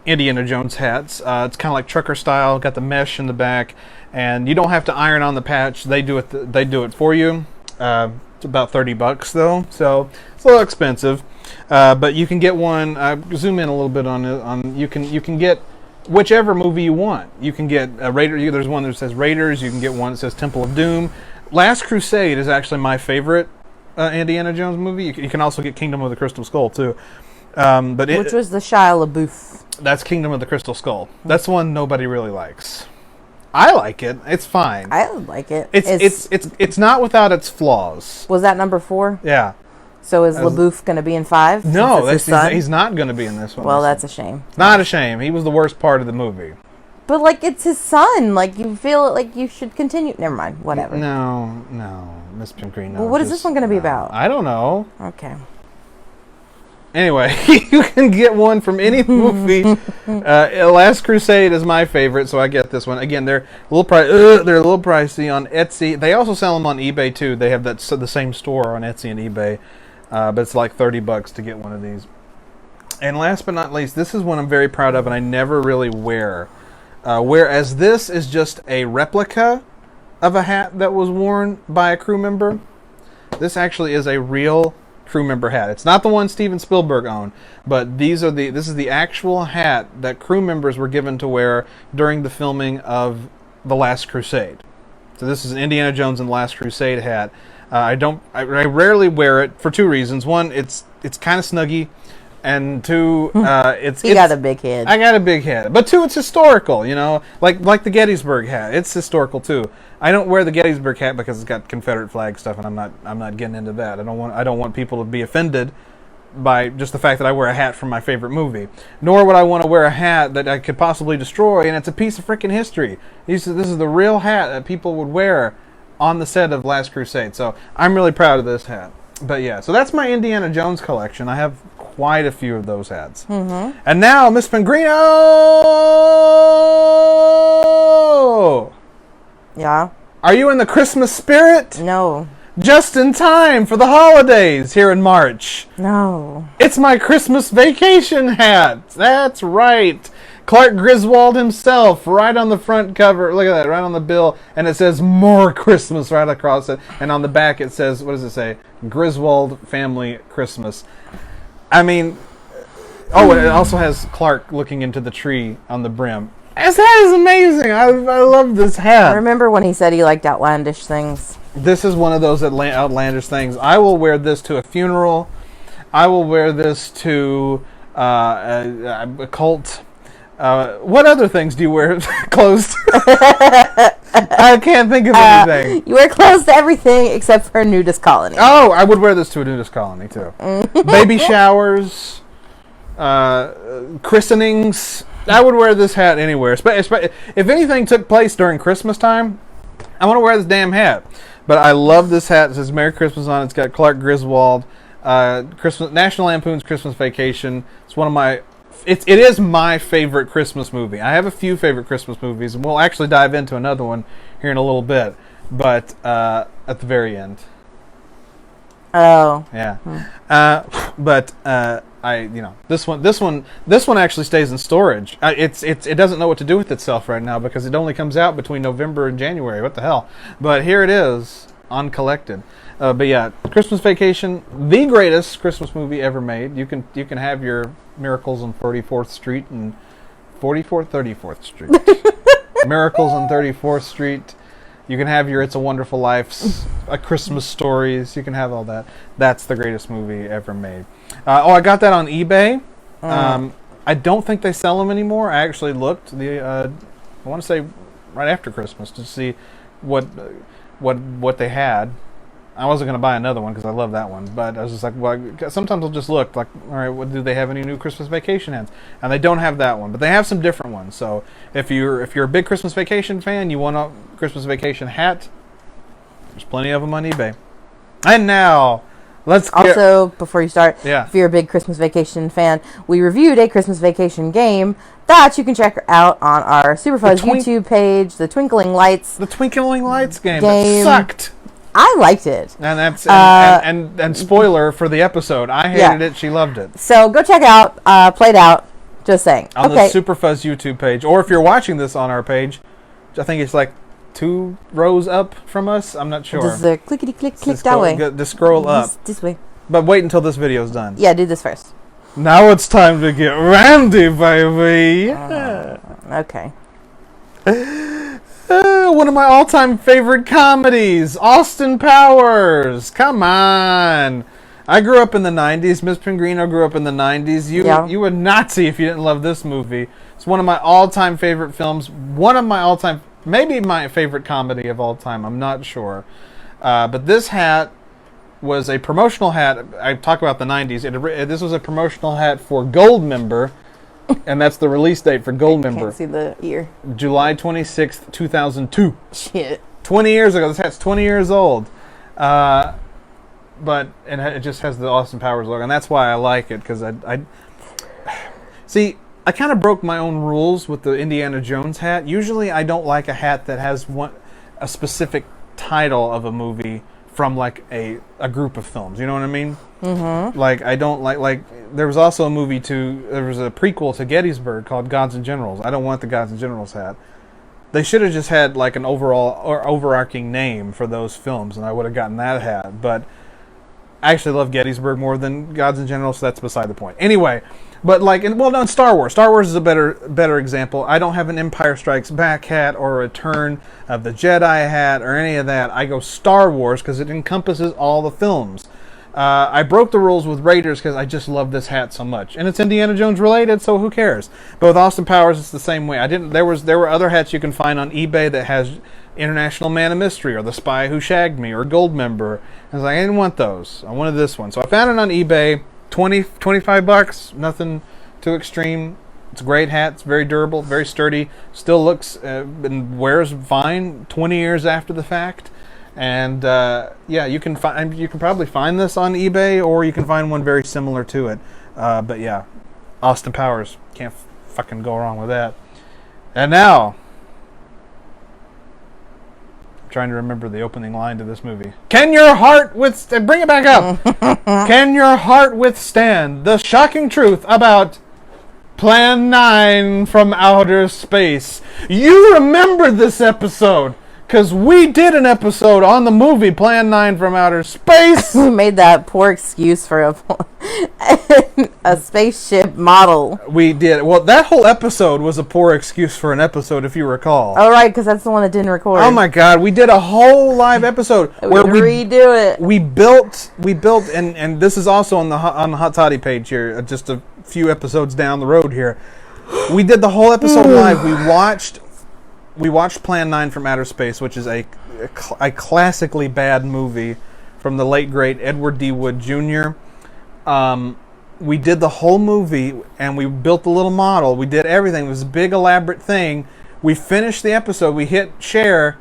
Indiana Jones hats. It's kind of like trucker style, got the mesh in the back, and you don't have to iron on the patch. They do it for you. It's about $30 though, so it's a little expensive. But you can get one. Zoom in a little bit on it. You can get whichever movie you want. You can get a Raider. There's one that says Raiders. You can get one that says Temple of Doom. Last Crusade is actually my favorite Indiana Jones movie. You can also get Kingdom of the Crystal Skull too. Which was the Shia LaBeouf. That's Kingdom of the Crystal Skull. That's the one nobody really likes. I like it. It's fine. I like it. It's not without its flaws. Was that number 4? Yeah. So is LaBeouf going to be in 5? No, he's not going to be in this one. Well, that's a shame. Not a shame. He was the worst part of the movie. But like, it's his son. Like, you feel like you should continue. Never mind. Whatever. No, Miss Pingree. No. Well, what is this one going to be about? I don't know. Okay. Anyway, you can get one from any movie. Last Crusade is my favorite, so I get this one. Again, they're a little pricey on Etsy. They also sell them on eBay too. They have the same store on Etsy and eBay, but it's like $30 to get one of these. And last but not least, this is one I'm very proud of, and I never really wear. Whereas this is just a replica of a hat that was worn by a crew member. This actually is a real crew member hat. It's not the one Steven Spielberg owned, but this is the actual hat that crew members were given to wear during the filming of The Last Crusade. So this is an Indiana Jones and the Last Crusade hat. I rarely wear it for 2 reasons. One, it's kind of snuggy, and 2, You got a big head. I got a big head. But 2, it's historical, like the Gettysburg hat. It's historical too. I don't wear the Gettysburg hat because it's got Confederate flag stuff, and I'm not getting into that. I don't want people to be offended by just the fact that I wear a hat from my favorite movie. Nor would I want to wear a hat that I could possibly destroy, and it's a piece of freaking history. This is the real hat that people would wear on the set of Last Crusade. So I'm really proud of this hat. But yeah, so that's my Indiana Jones collection. I have quite a few of those hats. Mm-hmm. And now, Miss Pingrino! Yeah? Are you in the Christmas spirit? No. Just in time for the holidays here in March. No. It's my Christmas vacation hat. That's right. Clark Griswold himself, right on the front cover. Look at that, right on the bill. And it says More Christmas right across it. And on the back it says, what does it say? Griswold Family Christmas. I mean, it also has Clark looking into the tree on the brim. This hat is amazing. I love this hat. I remember when he said he liked outlandish things. This is one of those outlandish things. I will wear this to a funeral. I will wear this to a cult. What other things do you wear clothes to? I can't think of anything. You wear clothes to everything except for a nudist colony. Oh, I would wear this to a nudist colony too. Baby showers, christenings. I would wear this hat anywhere. If anything took place during Christmas time, I want to wear this damn hat. But I love this hat. It says Merry Christmas on it. It's got Clark Griswold. National Lampoon's Christmas Vacation. It's one of my... It is my favorite Christmas movie. I have a few favorite Christmas movies, and we'll actually dive into another one here in a little bit. But at the very end. Oh. Yeah. This one actually stays in storage. It doesn't know what to do with itself right now because it only comes out between November and January. What the hell? But here it is, uncollected. But yeah, Christmas Vacation, the greatest Christmas movie ever made. You can have your Miracles on 34th Street and 34th Street. Miracles on 34th Street. You can have your It's a Wonderful Life's Christmas Stories. You can have all that. That's the greatest movie ever made. I got that on eBay. I don't think they sell them anymore. I actually looked. I want to say right after Christmas to see what they had. I wasn't going to buy another one because I love that one, but I was just like, well, sometimes I'll just look like, all right, do they have any new Christmas Vacation hats? And they don't have that one, but they have some different ones. So if you're a big Christmas Vacation fan, you want a Christmas Vacation hat, there's plenty of them on eBay. And now, before you start, if you're a big Christmas Vacation fan, we reviewed a Christmas Vacation game that you can check out on our Superfuzz YouTube page, the Twinkling Lights. The Twinkling Lights game. That sucked. I liked it. And that's and spoiler for the episode. I hated it. She loved it. So go check out Played Out. Just saying. On the Superfuzz YouTube page. Or if you're watching this on our page, I think it's like 2 rows up from us. I'm not sure. Just clickety-click that way. Just scroll up. This way. But wait until this video's done. Yeah, do this first. Now it's time to get randy, baby. Okay. One of my all-time favorite comedies, Austin Powers. Come on. I grew up in the 90s. Miss Pingrino grew up in the 90s. You would not see if you didn't love this movie. It's one of my all-time favorite films. One of my all-time, maybe my favorite comedy of all time. I'm not sure. But this hat was a promotional hat. I talk about the 90s. This was a promotional hat for Gold Member. And that's the release date for Gold Member. Can't see the ear. July 26th, 2002. Shit. 20 years ago. This hat's 20 years old. But it just has the Austin Powers logo. And that's why I like it. Because I kind of broke my own rules with the Indiana Jones hat. Usually I don't like a hat that has a specific title of a movie from like a group of films. You know what I mean? Mm-hmm. Like I don't like there was also a movie there was a prequel to Gettysburg called Gods and Generals. I don't want the Gods and Generals hat. They should have just had like an overall or overarching name for those films, and I would have gotten that hat. But I actually love Gettysburg more than Gods and Generals, so that's beside the point. Anyway, but in Star Wars. Star Wars is a better example. I don't have an Empire Strikes Back hat or a Return of the Jedi hat or any of that. I go Star Wars because it encompasses all the films. I broke the rules with Raiders because I just love this hat so much, and it's Indiana Jones related, so who cares? But with Austin Powers, it's the same way. There were other hats you can find on eBay that has International Man of Mystery or The Spy Who Shagged Me or Gold Member. I was like, I didn't want those. I wanted this one, so I found it on eBay. $25, nothing too extreme. It's a great hat. It's very durable, very sturdy. Still looks and wears fine 20 years after the fact. And you can probably find this on eBay, or you can find one very similar to it. But yeah, Austin Powers, can't fucking go wrong with that. And now, I'm trying to remember the opening line to this movie. Can your heart withstand? Bring it back up. Can your heart withstand the shocking truth about Plan 9 from outer space. You remember this episode, because we did an episode on the movie Plan 9 from outer space. We made that poor excuse for a spaceship model. We did. Well, that whole episode was a poor excuse for an episode, if you recall. Oh, right, because that's the one that didn't record. Oh, my God. We did a whole live episode where we redo it. We built, and this is also on the Hot Toddy page here, just a few episodes down the road here. We did the whole episode live. We watched Plan 9 from Outer Space, which is a classically bad movie from the late, great Edward D. Wood Jr. We did the whole movie, and we built the little model. We did everything. It was a big, elaborate thing. We finished the episode. We hit share,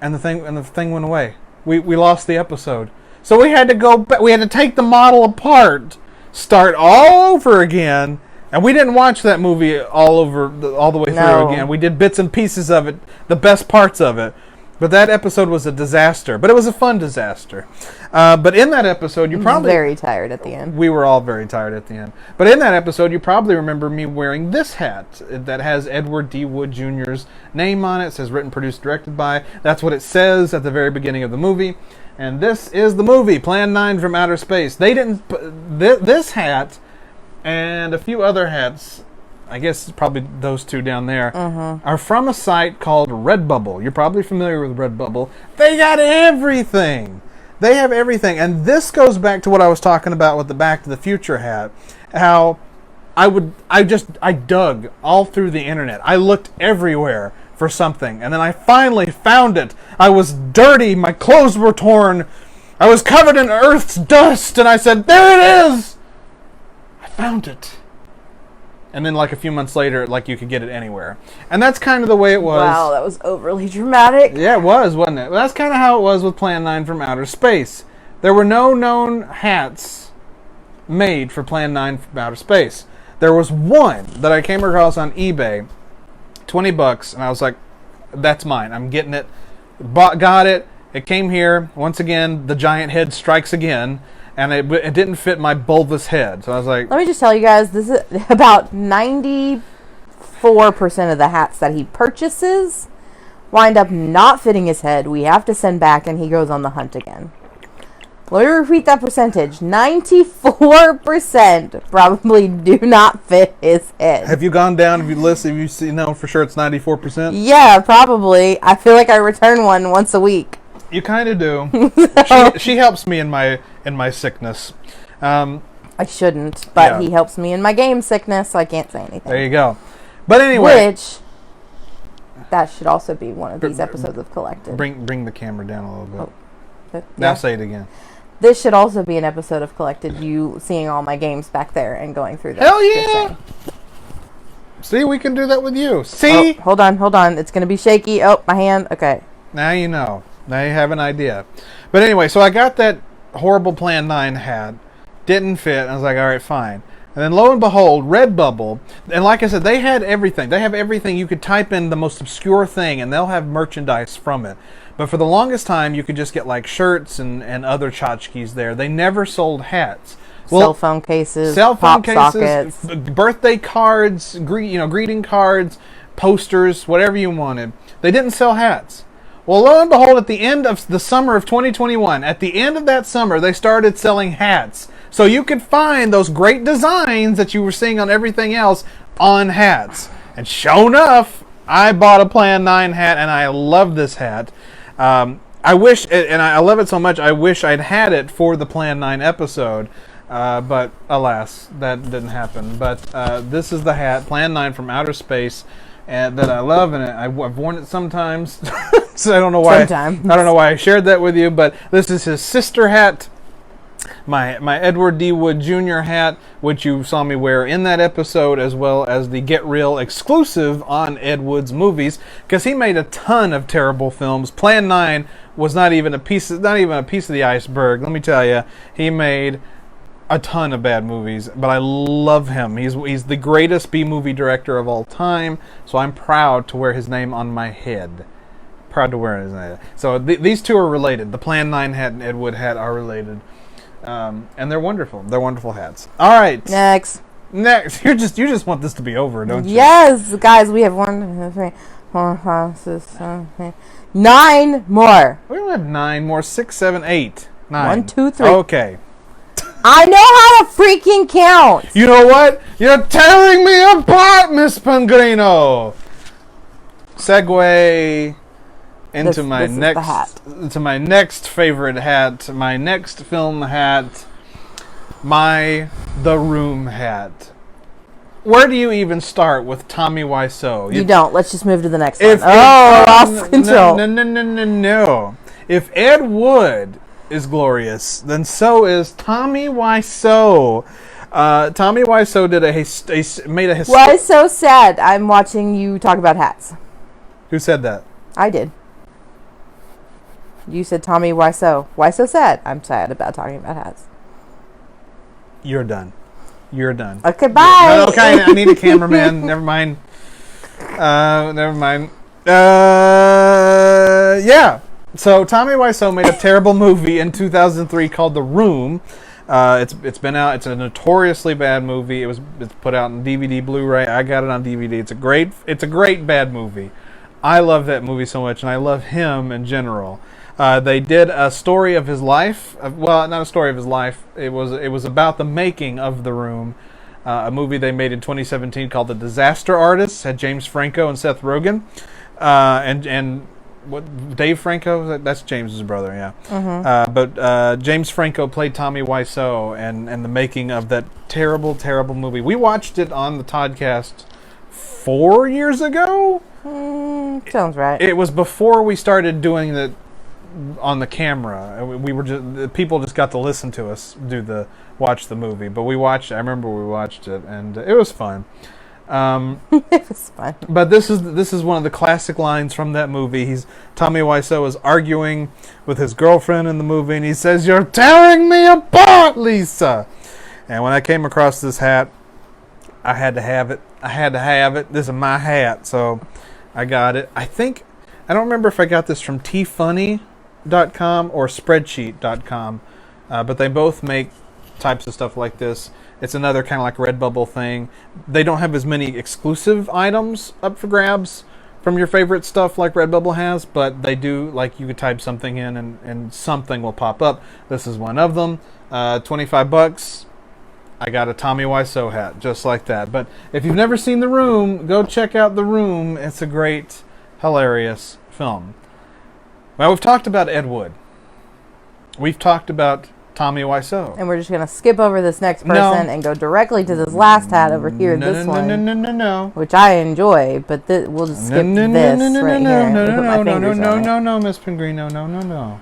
and the thing went away. We lost the episode. So we had to go back. We had to take the model apart, start all over again. And we didn't watch that movie all the way through again. We did bits and pieces of it, the best parts of it. But that episode was a disaster. But it was a fun disaster. But in that episode, you probably... very tired at the end. We were all very tired at the end. But in that episode, you probably remember me wearing this hat that has Edward D. Wood Jr.'s name on it. It says written, produced, directed by. That's what it says at the very beginning of the movie. And this is the movie, Plan 9 from Outer Space. They didn't... This hat... and a few other hats, I guess probably those two down there, are from a site called Redbubble. You're probably familiar with Redbubble. They got everything. They have everything. And this goes back to what I was talking about with the Back to the Future hat. How I dug all through the internet. I looked everywhere for something. And then I finally found it. I was dirty. My clothes were torn. I was covered in Earth's dust. And I said, there it is! Found it. And then like a few months later, like you could get it anywhere. And that's kind of the way it was. Wow, that was overly dramatic. Yeah, it was, wasn't it? Well, that's kind of how it was with Plan 9 from Outer Space. There were no known hats made for Plan 9 from Outer Space. There was one that I came across on eBay, $20, and I was like, that's mine. I'm getting it. Got it. It came here. Once again, the giant head strikes again. And it didn't fit my bulbous head. So I was like... Let me just tell you guys, this is about 94% of the hats that he purchases wind up not fitting his head. We have to send back, and he goes on the hunt again. Let me repeat that percentage. 94% probably do not fit his head. Have you gone down? Have you listened? Have you seen, no, for sure it's 94%? Yeah, probably. I feel like I return one once a week. You kind of do. She helps me in my sickness. I shouldn't, but he helps me in my game sickness, so I can't say anything. There you go. But anyway, which that should also be one of these episodes of Collected. Bring the camera down a little bit. Now say it again. This should also be an episode of Collected. You seeing all my games back there and going through them. Hell yeah! See, we can do that with you. See? Oh, hold on. It's gonna be shaky. Oh, my hand. Okay. Now you know. Now you have an idea. But anyway, so I got that horrible Plan 9 hat. Didn't fit. I was like, all right, fine. And then lo and behold, Redbubble, and like I said, they had everything. They have everything. You could type in the most obscure thing, and they'll have merchandise from it. But for the longest time, you could just get like shirts and other tchotchkes there. They never sold hats. Well, cell phone cases, sockets, birthday cards, greeting cards, posters, whatever you wanted. They didn't sell hats. Well, lo and behold, at the end of the summer of 2021, at the end of that summer, they started selling hats. So you could find those great designs that you were seeing on everything else on hats. And sure enough, I bought a Plan 9 hat, and I love this hat. I wish, and I love it so much, I wish I'd had it for the Plan 9 episode. But alas, that didn't happen. But this is the hat, Plan 9 from Outer Space, that I love, and I've worn it sometimes. So I don't know why. Sometimes. I don't know why I shared that with you, but this is his sister hat, my Edward D. Wood Jr. hat, which you saw me wear in that episode, as well as the Get Real exclusive on Ed Wood's movies, because he made a ton of terrible films. Plan 9 was not even a piece of the iceberg. Let me tell you, he made a ton of bad movies, but I love him. He's the greatest B-movie director of all time, so I'm proud to wear his name on my head. Proud to wear his name. So these two are related. The Plan 9 hat and Ed Wood hat are related. And they're wonderful. They're wonderful hats. All right. Next. Next, you just want this to be over, don't you? Yes, guys, we have 1, 2, 3, 4, 5, 6, 7, 8, 9 more. We don't have 9 more. 6, 7, 8, 9. 1, 2, 3. Okay. I know how to freaking count. You know what? You're tearing me apart, Miss Pellegrino. Segue into my next favorite hat, my next film hat, The Room hat. Where do you even start with Tommy Wiseau? You don't. Let's just move to the next one. Lost control. No. If Ed Wood is glorious, then so is Tommy Wiseau. Tommy Wiseau made a Why so sad? I'm watching you talk about hats. Who said that? I did. You said Tommy Wiseau. Why so sad? I'm sad about talking about hats. You're done. Okay, bye. No, okay, I need a cameraman. Never mind. Yeah. So Tommy Wiseau made a terrible movie in 2003 called The Room. It's been out. It's a notoriously bad movie. It's put out on DVD, Blu-ray. I got it on DVD. It's a great bad movie. I love that movie so much, and I love him in general. They did a story of his life. Well, not a story of his life. It was about the making of The Room, a movie they made in 2017 called The Disaster Artist. Had James Franco and Seth Rogen, and what Dave Franco? That's James's brother, yeah. Mm-hmm. But James Franco played Tommy Wiseau, and the making of that terrible, terrible movie. We watched it on the Toddcast 4 years ago. Sounds right. It was before we started doing the on the camera. We were just people just got to listen to us watch the movie. But I remember we watched it, and it was fun. It was fun. But this is one of the classic lines from that movie. Tommy Wiseau is arguing with his girlfriend in the movie, and he says, "You're tearing me apart, Lisa." And when I came across this hat, I had to have it. This is my hat, so I got it. I don't remember if I got this from tfunny.com or spreadsheet.com, but they both make types of stuff like this. It's another kind of like Redbubble thing. They don't have as many exclusive items up for grabs from your favorite stuff like Redbubble has, but they do, like, you could type something in and something will pop up. This is one of them. $25. I got a Tommy Wiseau hat just like that. But if you've never seen The Room, go check out The Room. It's a great, hilarious film. Well, we've talked about Ed Wood. We've talked about Tommy Wiseau. And we're just going to skip over this next person and go directly to this last hat over here. No. Which I enjoy, but we'll just skip this right here. No, Miss Pellegrino, no.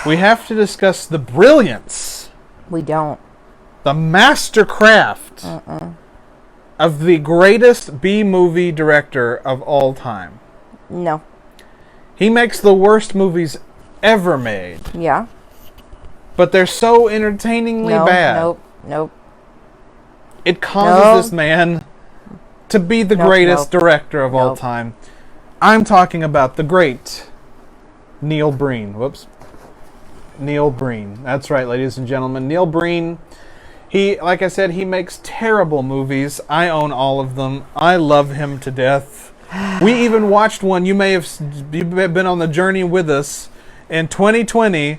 We have to discuss the brilliance. We don't. The mastercraft of the greatest B-movie director of all time. No. He makes the worst movies ever made. Yeah. But they're so entertainingly bad. Nope. It causes this man to be the greatest director of all time. I'm talking about the great Neil Breen. Neil Breen. That's right, ladies and gentlemen. Neil Breen. Like I said, he makes terrible movies. I own all of them. I love him to death. We even watched one. You've been on the journey with us in 2020.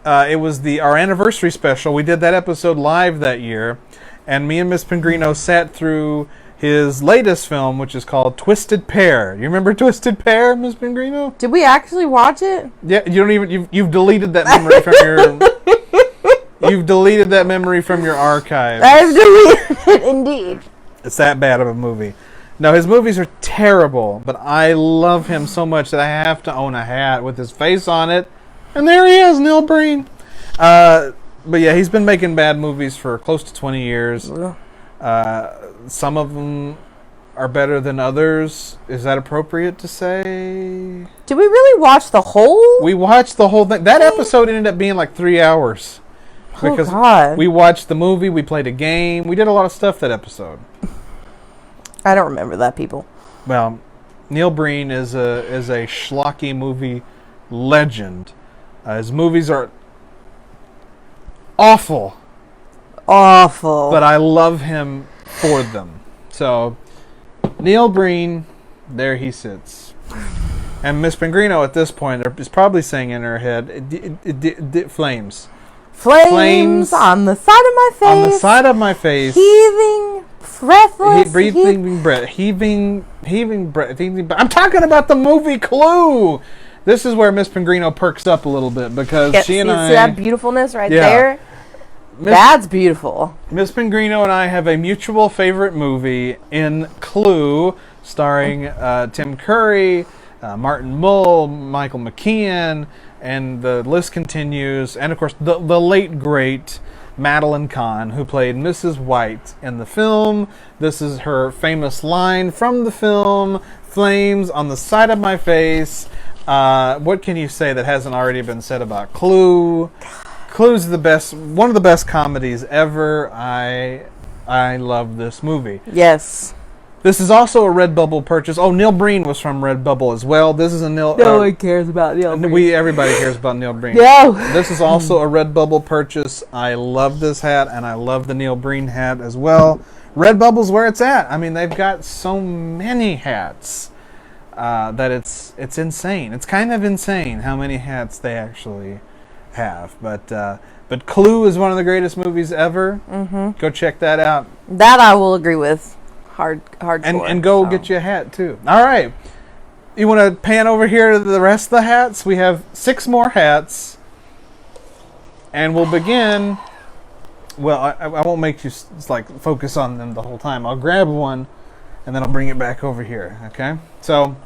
It was our anniversary special. We did that episode live that year, and me and Miss Pellegrino sat through his latest film, which is called Twisted Pair. You remember Twisted Pair, Miss Pellegrino? Did we actually watch it? Yeah, you've deleted that memory from your. You've deleted that memory from your archive. I've deleted it, indeed. It's that bad of a movie. No, his movies are terrible, but I love him so much that I have to own a hat with his face on it. And there he is, Neil Breen. But yeah, he's been making bad movies for close to 20 years. Some of them are better than others. Is that appropriate to say? Did we really watch the whole? We watched the whole thing. That episode ended up being like 3 hours. Because God. We watched the movie, we played a game, we did a lot of stuff that episode. I don't remember that, people. Well, Neil Breen is a schlocky movie legend. His movies are awful. awful. But I love him for them. So, Neil Breen, there he sits. And Miss Pingrino at this point is probably saying in her head, flames. Flames on the side of my face. On the side of my face. Heaving, breathless. Heaving breath. I'm talking about the movie Clue. This is where Miss Pingrino perks up a little bit because she and I... See that beautifulness right there? That's beautiful. Miss Pingrino and I have a mutual favorite movie in Clue, starring Tim Curry, Martin Mull, Michael McKean, and the list continues. And of course, the late great Madeline Kahn, who played Mrs. White in the film. This is her famous line from the film: "Flames on the side of my face." What can you say that hasn't already been said about Clue? Clue's the best, one of the best comedies ever. I love this movie. Yes. This is also a Redbubble purchase. Oh, Neil Breen was from Redbubble as well. This is a Neil... No one cares about Neil Breen. Everybody cares about Neil Breen. No. This is also a Redbubble purchase. I love this hat, and I love the Neil Breen hat as well. Redbubble's where it's at. I mean, they've got so many hats that it's insane. It's kind of insane how many hats they actually have. But Clue is one of the greatest movies ever. Mm-hmm. Go check that out. That I will agree with. Hardcore. And go get you a hat too. All right. You want to pan over here to the rest of the hats? We have 6 more hats. And we'll begin... Well, I won't make you focus on them the whole time. I'll grab one and then I'll bring it back over here. Okay? So,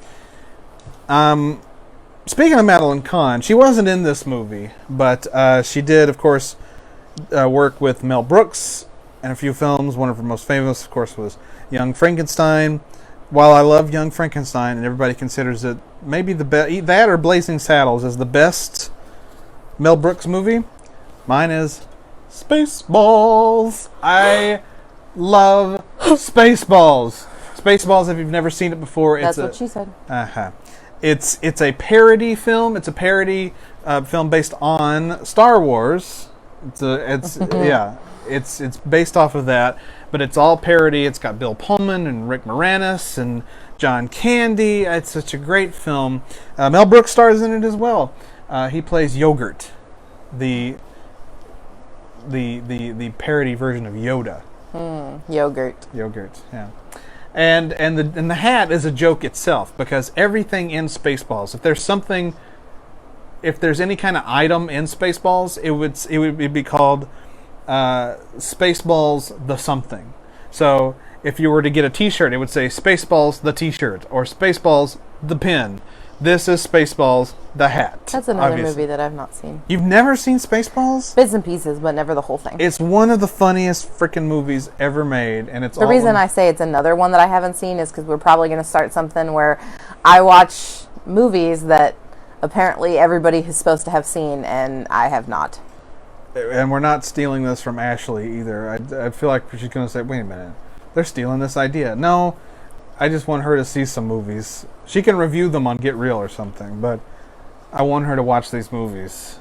speaking of Madeline Kahn, she wasn't in this movie, but she did, of course, work with Mel Brooks in a few films. One of her most famous, of course, was Young Frankenstein. While I love Young Frankenstein, and everybody considers it maybe the best, that or Blazing Saddles is the best Mel Brooks movie, mine is Spaceballs. I love Spaceballs. Spaceballs, if you've never seen it before, that's what she said. It's a parody film. It's a parody film based on Star Wars. It's based off of that, but it's all parody. It's got Bill Pullman and Rick Moranis and John Candy. It's such a great film. Mel Brooks stars in it as well. He plays Yogurt, the parody version of Yoda. Yogurt, yeah. And the hat is a joke itself, because everything in Spaceballs, if there's any kind of item in Spaceballs, it would be called Spaceballs the something. So if you were to get a T-shirt, it would say Spaceballs the T-shirt or Spaceballs the pin. This is Spaceballs the hat. That's another movie that I've not seen. You've never seen Spaceballs? Bits and pieces, but never the whole thing. It's one of the funniest freaking movies ever made, and it's the reason I say it's another one that I haven't seen is because we're probably going to start something where I watch movies that apparently everybody is supposed to have seen, and I have not. And we're not stealing this from Ashley either. I feel like she's going to say, wait a minute, they're stealing this idea. No, I just want her to see some movies. She can review them on Get Real or something, but I want her to watch these movies.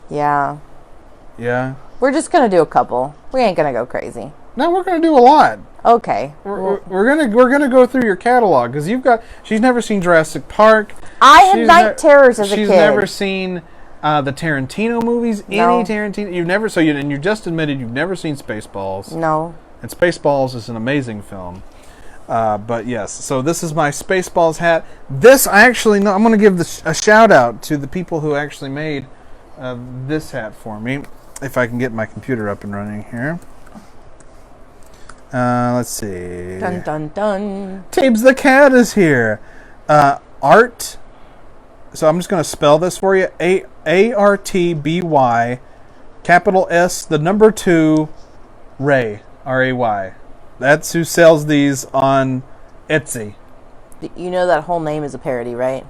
Yeah. Yeah? We're just going to do a couple. We ain't going to go crazy. No, we're going to do a lot. Okay. We're gonna go through your catalog, because she's never seen Jurassic Park. I had night terrors as a kid. She's never seen the Tarantino movies. No. Any Tarantino you've never and you just admitted you've never seen Spaceballs. No. And Spaceballs is an amazing film. But yes, so this is my Spaceballs hat. This I'm going to give a shout out to the people who actually made this hat for me. If I can get my computer up and running here. Let's see. Dun dun dun. Tabes the Cat is here. Art. So I'm just going to spell this for you. ARTBY, capital S, the number 2, Ray, RAY. That's who sells these on Etsy. You know that whole name is a parody, right?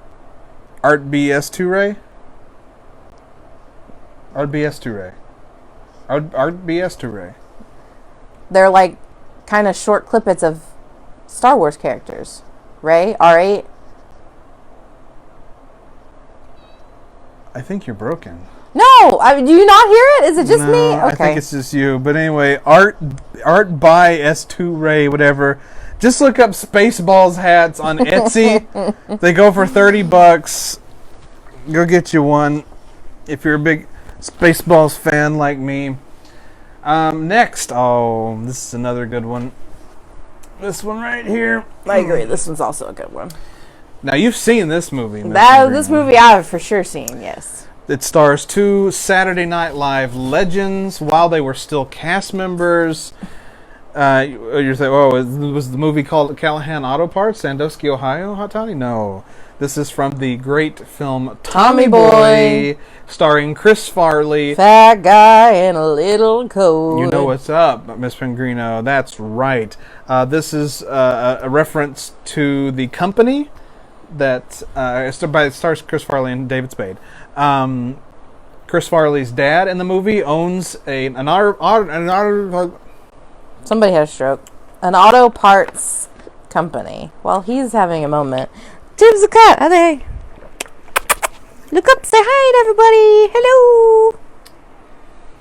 Art BS2 Ray? Art BS2 Ray. Art BS2 Ray. They're like kind of short clippets of Star Wars characters. Ray? R8? I think you're broken. No, do you not hear it? Is it just me? Okay. I think it's just you. But anyway, art by S2 Ray, whatever. Just look up Spaceballs hats on Etsy. They go for $30. Go get you one if you're a big Spaceballs fan like me. Next, this is another good one. This one right here. I agree. This one's also a good one. Now, you've seen this movie. This movie I've for sure seen, yes. It stars two Saturday Night Live legends while they were still cast members. You're saying, was the movie called Callahan Auto Parts, Sandusky, Ohio, Hot Toddy? No. This is from the great film Tommy Boy, starring Chris Farley. Fat guy in a little coat. You know what's up, Miss Pingrino. That's right. This is a reference to the company that stars Chris Farley and David Spade. Chris Farley's dad in the movie owns an auto. Somebody had a stroke. An auto parts company. While he's having a moment, Tim's the cat. Are they? Look up, say hi to everybody. Hello.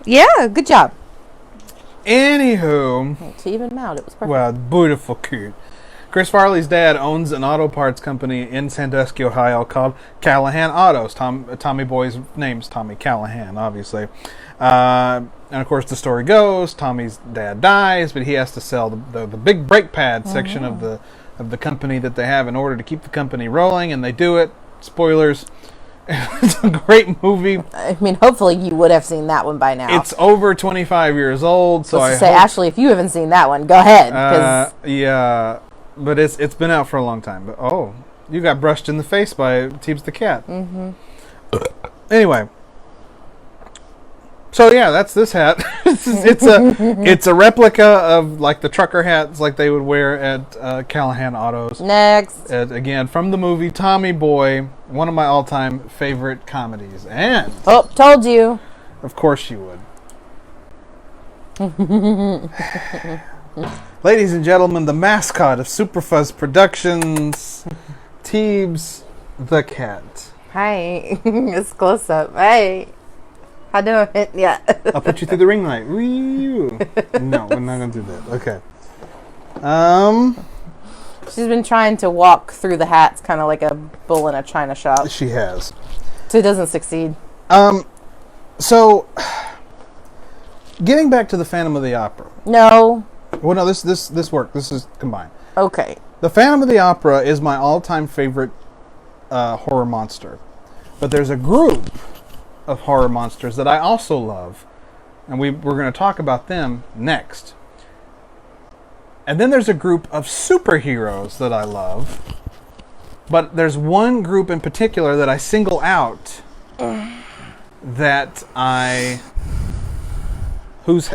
Yeah, good job. Anywho, to even out, it was perfect. Well, beautiful kid. Chris Farley's dad owns an auto parts company in Sandusky, Ohio called Callahan Autos. Tommy Boy's name's Tommy Callahan, obviously. And of course, the story goes, Tommy's dad dies, but he has to sell the big brake pad section of the company that they have in order to keep the company rolling, and they do it. Spoilers. It's a great movie. I mean, hopefully you would have seen that one by now. It's over 25 years old, so Ashley, if you haven't seen that one, go ahead. Yeah, but it's been out for a long time. But you got brushed in the face by Teebs the cat. Mm-hmm. Anyway. So yeah, that's this hat. it's a replica of like the trucker hats like they would wear at Callahan Autos. Next. Again, from the movie Tommy Boy, one of my all-time favorite comedies. And told you. Of course you would. Ladies and gentlemen, the mascot of Superfuzz Productions, Teebs the cat. Hi. It's close up. Hey. How doing? Yeah. I'll put you through the ring light. Woo. No, we're not going to do that. Okay. She's been trying to walk through the hats kind of like a bull in a china shop. She has. So it doesn't succeed. So, getting back to the Phantom of the Opera. No. Well, no, this worked. This is combined. Okay. The Phantom of the Opera is my all-time favorite horror monster. But there's a group of horror monsters that I also love, and we're going to talk about them next. And then there's a group of superheroes that I love, but there's one group in particular that I single out that whose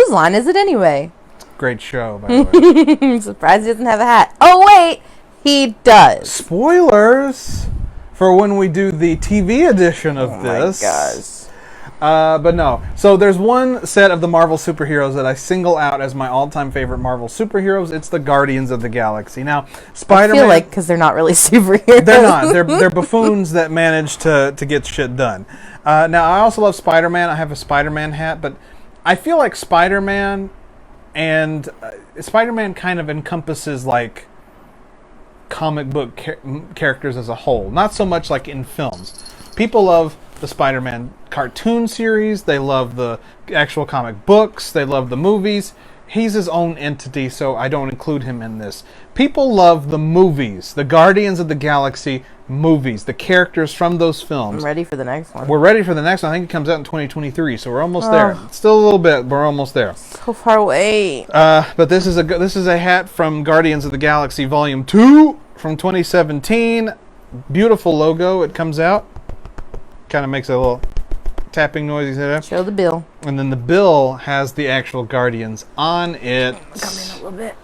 line is it anyway? Great show, by the way. Surprised he doesn't have a hat. Oh wait, he does. Spoilers for when we do the TV edition of this. Oh my gosh. But no. So there's one set of the Marvel superheroes that I single out as my all-time favorite Marvel superheroes. It's the Guardians of the Galaxy. Now, Spider-Man... I feel like because they're not really superheroes. They're not. They're buffoons that manage to get shit done. Now, I also love Spider-Man. I have a Spider-Man hat, but I feel like Spider-Man and... Spider-Man kind of encompasses, like, comic book characters as a whole. Not so much like in films. People love the Spider-Man cartoon series. They love the actual comic books. They love the movies. He's his own entity, so I don't include him in this. People love the movies, the Guardians of the Galaxy movies, the characters from those films. I'm ready for the next one. We're ready for the next one. I think it comes out in 2023, so we're almost there. Still a little bit, but we're almost there. So far away. But this is a hat from Guardians of the Galaxy Volume 2 from 2017. Beautiful logo. It comes out. Kind of makes a little tapping noise. Show the bill. And then the bill has the actual Guardians on it. Come in a little bit.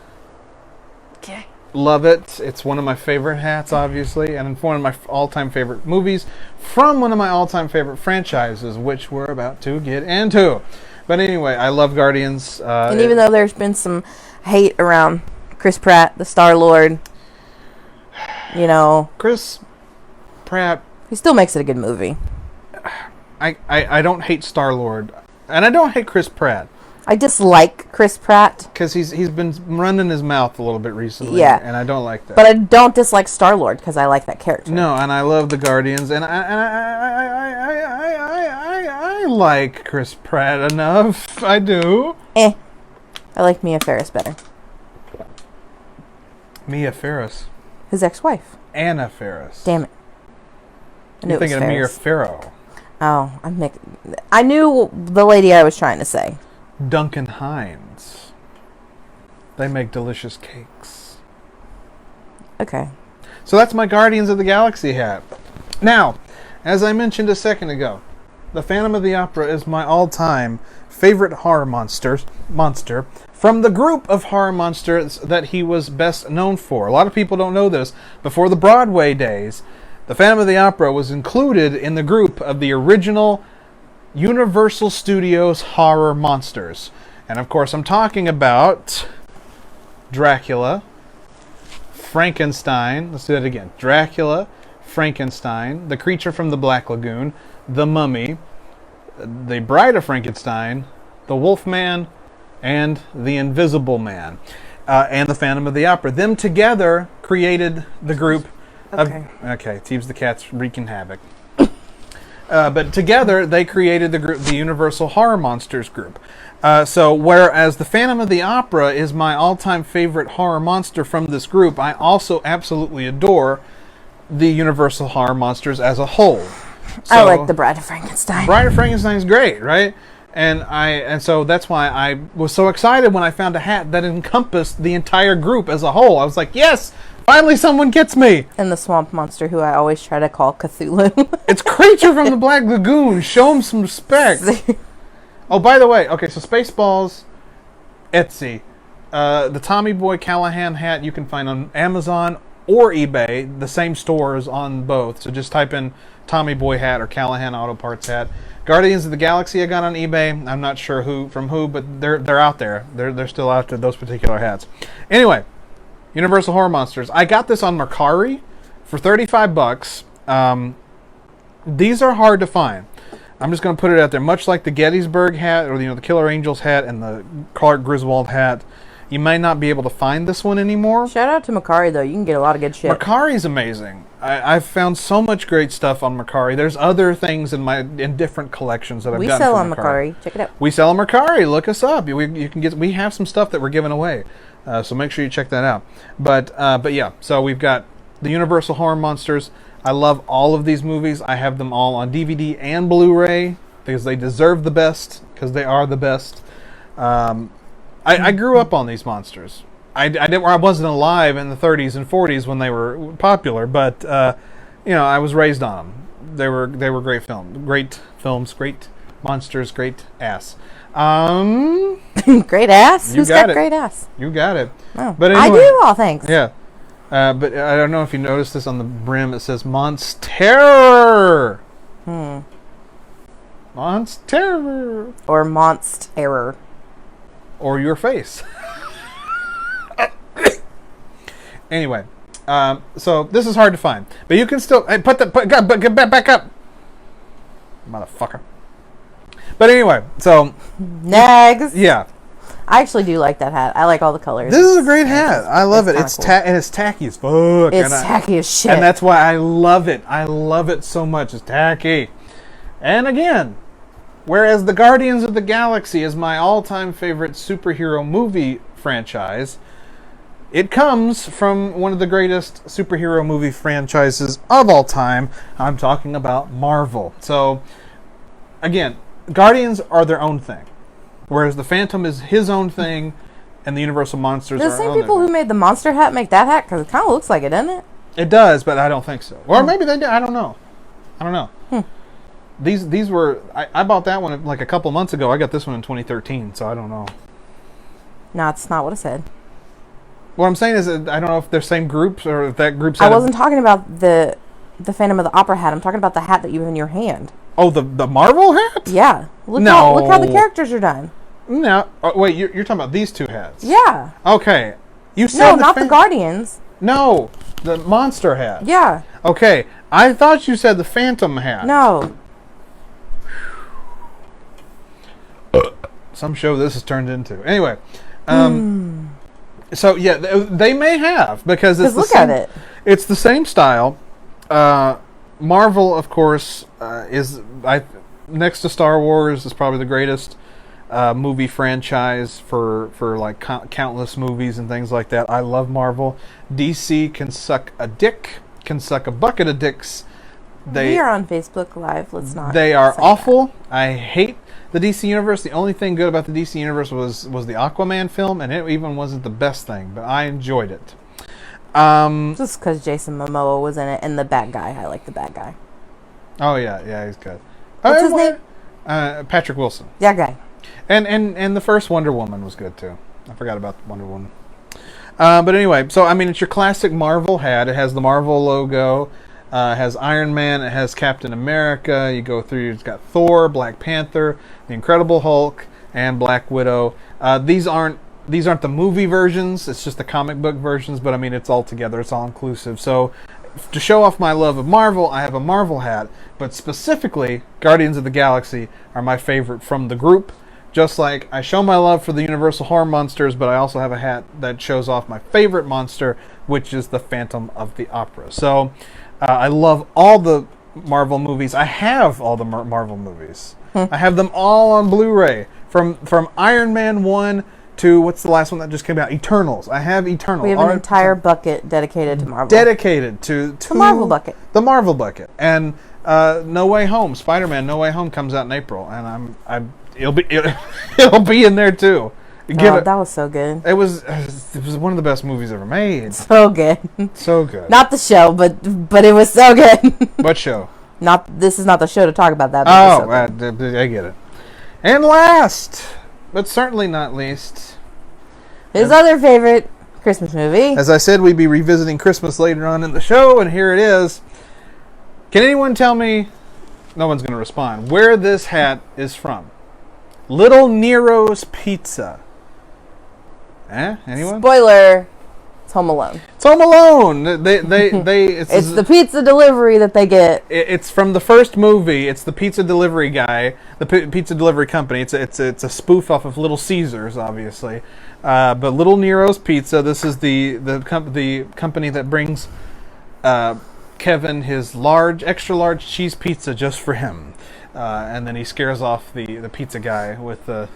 Okay. Love it. It's one of my favorite hats, obviously, and one of my all-time favorite movies from one of my all-time favorite franchises, which we're about to get into. But anyway, I love Guardians. And even though there's been some hate around Chris Pratt, the Star-Lord, you know... Chris Pratt. He still makes it a good movie. I don't hate Star-Lord, and I don't hate Chris Pratt. I dislike Chris Pratt. Because he's been running his mouth a little bit recently, Yeah. and I don't like that. But I don't dislike Star-Lord because I like that character. No, and I love the Guardians, and I like Chris Pratt enough. I do. I like Mia Farris better. Mia Farris. His ex-wife. Anna Faris. Damn it. I knew You're thinking it was of Mia Farris. Farrow. Oh, I knew the lady I was trying to say. Duncan Hines. They make delicious cakes. Okay. So that's my Guardians of the Galaxy hat. Now, as I mentioned a second ago, the Phantom of the Opera is my all-time favorite horror monster from the group of horror monsters that he was best known for. A lot of people don't know this. Before the Broadway days, the Phantom of the Opera was included in the group of the original Universal Studios horror monsters. And of course, I'm talking about Dracula, Frankenstein. Let's do that again. Dracula, Frankenstein, the Creature from the Black Lagoon, the Mummy, the Bride of Frankenstein, the Wolfman, and the Invisible Man, and the Phantom of the Opera. Them together created the group of... Okay, Teebs the Cat's wreaking havoc. But together, they created the Universal Horror Monsters group. So whereas the Phantom of the Opera is my all-time favorite horror monster from this group, I also absolutely adore the Universal Horror Monsters as a whole. So, I like the Bride of Frankenstein. Bride of Frankenstein is great, right? And so that's why I was so excited when I found a hat that encompassed the entire group as a whole. I was like, yes! Finally someone gets me! And the swamp monster who I always try to call Cthulhu. It's Creature from the Black Lagoon! Show him some respect! Oh, by the way, okay, so Spaceballs, Etsy. The Tommy Boy Callahan hat you can find on Amazon or eBay. The same stores on both. So just type in Tommy Boy hat or Callahan Auto Parts hat. Guardians of the Galaxy I got on eBay. I'm not sure who from who, but they're out there. They're still out there, those particular hats. Anyway, Universal Horror Monsters. I got this on Mercari for $35. These are hard to find. I'm just going to put it out there. Much like the Gettysburg hat or the Killer Angels hat and the Clark Griswold hat, you might not be able to find this one anymore. Shout out to Mercari, though. You can get a lot of good shit. Mercari's amazing. I've found so much great stuff on Mercari. There's other things in different collections that I've gotten sell from on Mercari. Check it out. We sell on Mercari. Look us up. We have some stuff that we're giving away, so make sure you check that out. But yeah, so we've got the Universal Horror Monsters. I love all of these movies. I have them all on DVD and Blu-ray because they deserve the best, because they are the best. I grew up on these monsters. I wasn't alive in the 30s and 40s when they were popular, but I was raised on them. They were great films, great monsters, great ass. Great ass? Who's got great ass? You got it. Oh, but anyway, I do? Oh, thanks. Yeah. But I don't know if you noticed this on the brim. It says Monster. Monster. Or Monster. Or your face. Anyway, so this is hard to find, but you can still get back up, motherfucker. But anyway, so Next. Yeah, I actually do like that hat. I like all the colors. this is a great hat. I love it. It's cool. and it's tacky as fuck. It's tacky as shit. And that's why I love it. I love it so much. It's tacky. And again, whereas the Guardians of the Galaxy is my all-time favorite superhero movie franchise, it comes from one of the greatest superhero movie franchises of all time. I'm talking about Marvel. So, again, Guardians are their own thing, whereas the Phantom is his own thing, and the Universal Monsters are the same people who made the monster hat make that hat? Because it kind of looks like it, doesn't it? It does, but I don't think so. Or maybe they did. I don't know. These were... I bought that one like a couple months ago. I got this one in 2013, so I don't know. No, that's not what I said. What I'm saying is that I don't know if they're same groups or if that group's... I wasn't talking about the Phantom of the Opera hat. I'm talking about the hat that you have in your hand. Oh, the Marvel hat? Yeah. Look how the characters are done. No. Oh, wait, you're talking about these two hats? Yeah. Okay. You said no, not the Guardians. No, the monster hat. Yeah. Okay. I thought you said the Phantom hat. No. Some show this has turned into. Anyway. So, yeah, they may have, because it's the look same, at it. It's the same style. Marvel, of course, is next to Star Wars is probably the greatest movie franchise for like countless movies and things like that. I love Marvel. DC can suck a dick, can suck a bucket of dicks. We are on Facebook Live. Let's not. They are awful. That. I hate the DC Universe. The only thing good about the DC Universe was the Aquaman film, and it even wasn't the best thing, but I enjoyed it. Just because Jason Momoa was in it, and the bad guy. I like the bad guy. Oh yeah, he's good. What's his name? Patrick Wilson. That guy. And the first Wonder Woman was good too. I forgot about Wonder Woman. But anyway, so I mean, it's your classic Marvel hat. It has the Marvel logo. It has Iron Man. It has Captain America. You go through. It's got Thor, Black Panther, the Incredible Hulk, and Black Widow. These aren't the movie versions. It's just the comic book versions. But I mean, it's all together. It's all inclusive. So to show off my love of Marvel, I have a Marvel hat. But specifically, Guardians of the Galaxy are my favorite from the group. Just like I show my love for the Universal Horror Monsters, but I also have a hat that shows off my favorite monster, which is the Phantom of the Opera. So I love all the Marvel movies. I have all the Marvel movies. I have them all on Blu-ray. From Iron Man 1 to, what's the last one that just came out? Eternals. I have Eternals. We have an entire bucket dedicated to Marvel. Dedicated to the Marvel bucket. The Marvel bucket. And No Way Home, Spider-Man No Way Home comes out in April, and it'll be in there too. That was so good. It was one of the best movies ever made. So good. So good. Not the show, but it was so good. What show? This is not the show to talk about that. Oh, I get it. And last, but certainly not least, his other favorite Christmas movie. As I said, we'd be revisiting Christmas later on in the show, and here it is. Can anyone tell me? No one's going to respond. Where this hat is from? Little Nero's Pizza. Anyone? Spoiler. It's Home Alone. It's Home Alone. It's the pizza delivery that they get. It's from the first movie. It's the pizza delivery guy, the pizza delivery company. It's a spoof off of Little Caesars, obviously. But Little Nero's Pizza. This is the company that brings Kevin his extra large cheese pizza just for him. And then he scares off the pizza guy with the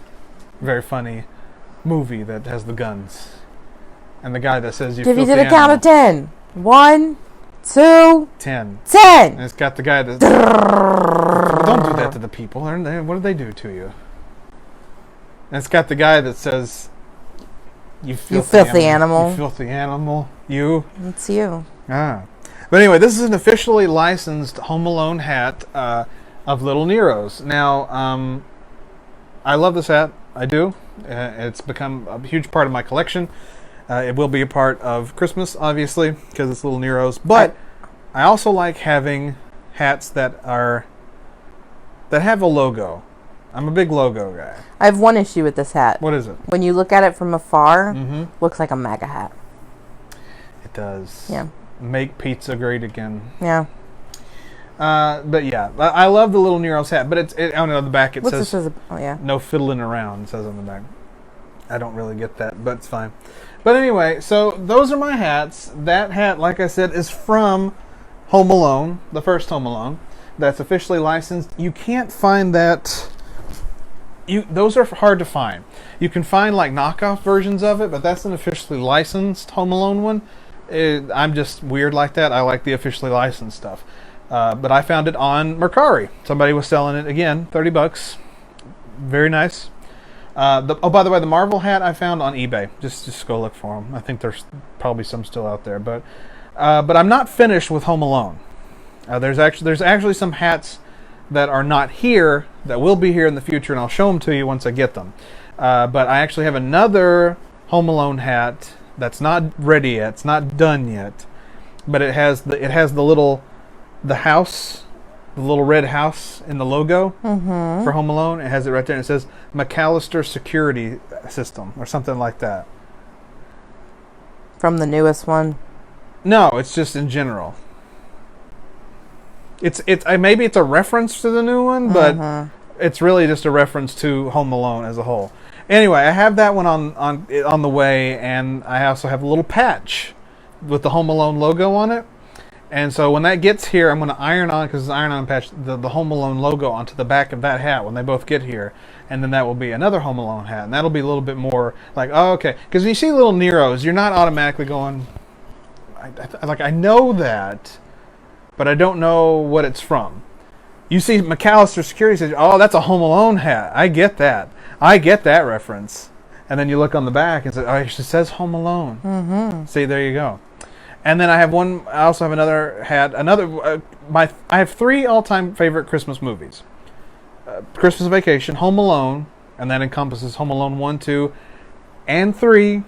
very funny movie that has the guns. And the guy that says you filthy animal. Give you to the count of 10. 1, 2, 10. 10! And it's got the guy that... Don't do that to the people. What do they do to you? And it's got the guy that says... You filthy animal. You filthy animal. You. It's you. But anyway, this is an officially licensed Home Alone hat of Little Nero's. Now, I love this hat. I do. It's become a huge part of my collection. It will be a part of Christmas, obviously, because it's Little Nero's. But I also like having hats that have a logo. I'm a big logo guy. I have one issue with this hat. What is it? When you look at it from afar, looks like a MAGA hat. It does. Yeah. Make pizza great again. Yeah. But yeah, I love the Little Nero's hat. But on the back it says, no fiddling around, it says on the back. I don't really get that, but it's fine. But anyway, so those are my hats. That hat, like I said, is from Home Alone, the first Home Alone. That's officially licensed. You can't find that. Those are hard to find. You can find like knockoff versions of it, but that's an officially licensed Home Alone one. I'm just weird like that. I like the officially licensed stuff. But I found it on Mercari. Somebody was selling it again, $30. Very nice. By the way, the Marvel hat I found on eBay. Just go look for them. I think there's probably some still out there. But I'm not finished with Home Alone. There's actually some hats that are not here that will be here in the future, and I'll show them to you once I get them. But I actually have another Home Alone hat that's not ready yet. It's not done yet. But it has the little red house in the logo for Home Alone. It has it right there, and it says McAllister Security System or something like that. From the newest one? No, it's just in general. maybe it's a reference to the new one, but it's really just a reference to Home Alone as a whole. Anyway, I have that one on the way, and I also have a little patch with the Home Alone logo on it. And so when that gets here, I'm going to iron on, because it's an iron-on patch, the Home Alone logo onto the back of that hat when they both get here. And then that will be another Home Alone hat. And that'll be a little bit more like, oh, okay. Because when you see little Neros, you're not automatically going, I know that, but I don't know what it's from. You see McAllister Security says, oh, that's a Home Alone hat. I get that. I get that reference. And then you look on the back and say, oh, it says Home Alone. Mm-hmm. See, there you go. And then I also have another hat. I have 3 all-time favorite Christmas movies. Christmas Vacation, Home Alone, and that encompasses Home Alone 1, 2, and 3.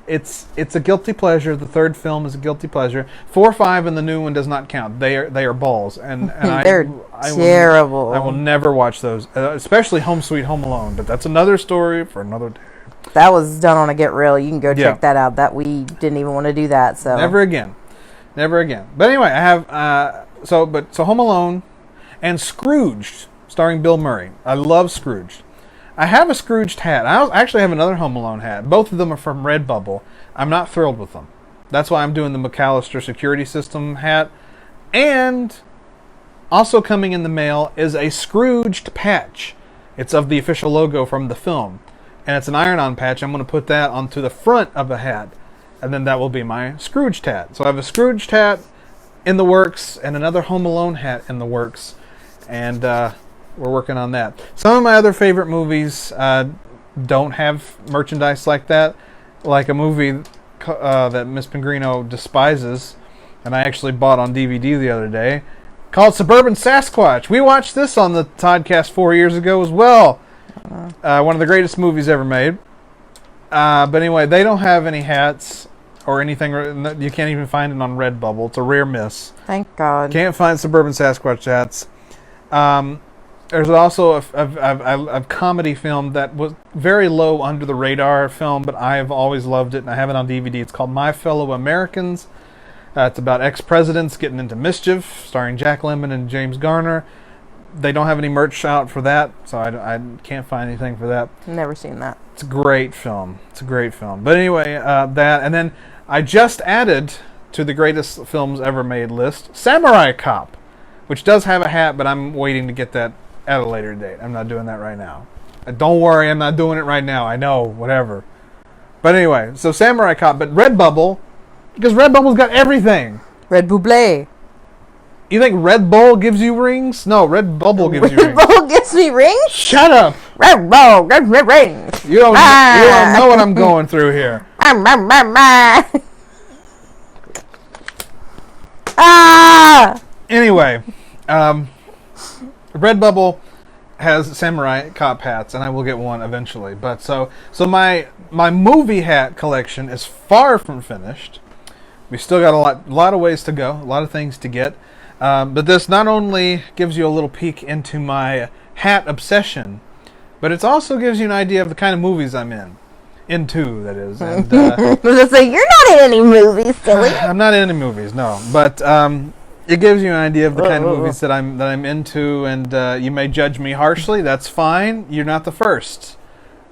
It's a guilty pleasure. The third film is a guilty pleasure. 4, 5, and the new one does not count. They are balls, and they're terrible. I will never watch those, especially Home Sweet Home Alone. But that's another story for another day. That was done on a Get Real. You can go check that out. That we didn't even want to do that. So never again. But anyway, I have so Home Alone and Scrooged, starring Bill Murray. I love Scrooged. I have a Scrooged hat. I actually have another Home Alone hat. Both of them are from Redbubble. I'm not thrilled with them. That's why I'm doing the McAllister Security System hat. And also coming in the mail is a Scrooged patch. It's of the official logo from the film. And it's an iron-on patch. I'm going to put that onto the front of a hat. And then that will be my Scrooged hat. So I have a Scrooged hat in the works and another Home Alone hat in the works. And we're working on that. Some of my other favorite movies don't have merchandise like that. Like a movie that Miss Pingrino despises, and I actually bought on DVD the other day, called Suburban Sasquatch. We watched this on the Toddcast 4 years ago as well. One of the greatest movies ever made. But anyway, they don't have any hats or anything. You can't even find it on Redbubble. It's a rare miss. Thank God. Can't find Suburban Sasquatch hats. There's also a comedy film that was very low under the radar film, but I've always loved it, and I have it on DVD. It's called My Fellow Americans. It's about ex-presidents getting into mischief, starring Jack Lemmon and James Garner. They don't have any merch out for that, so I can't find anything for that. Never seen that. It's a great film. But anyway, that, and then I just added to the greatest films ever made list, Samurai Cop, which does have a hat, but I'm waiting to get that at a later date. I'm not doing that right now. Don't worry, I'm not doing it right now. I know, whatever. But anyway, so Samurai Cop, but Redbubble, because Redbubble's got everything. Red Buble. You think Red Bull gives you rings? No, Redbubble gives you rings. Red Bull gives me rings? Shut up! Red Bull gives me rings. You don't know what I'm going through here. Anyway, Redbubble has Samurai Cop hats, and I will get one eventually. But so my movie hat collection is far from finished. We still got a lot of ways to go, a lot of things to get. But this not only gives you a little peek into my hat obsession, but it also gives you an idea of the kind of movies I'm into, that is. And, so you're not in any movies, silly. I'm not in any movies, no. But it gives you an idea of the kind of movies that I'm into, and you may judge me harshly. That's fine. You're not the first.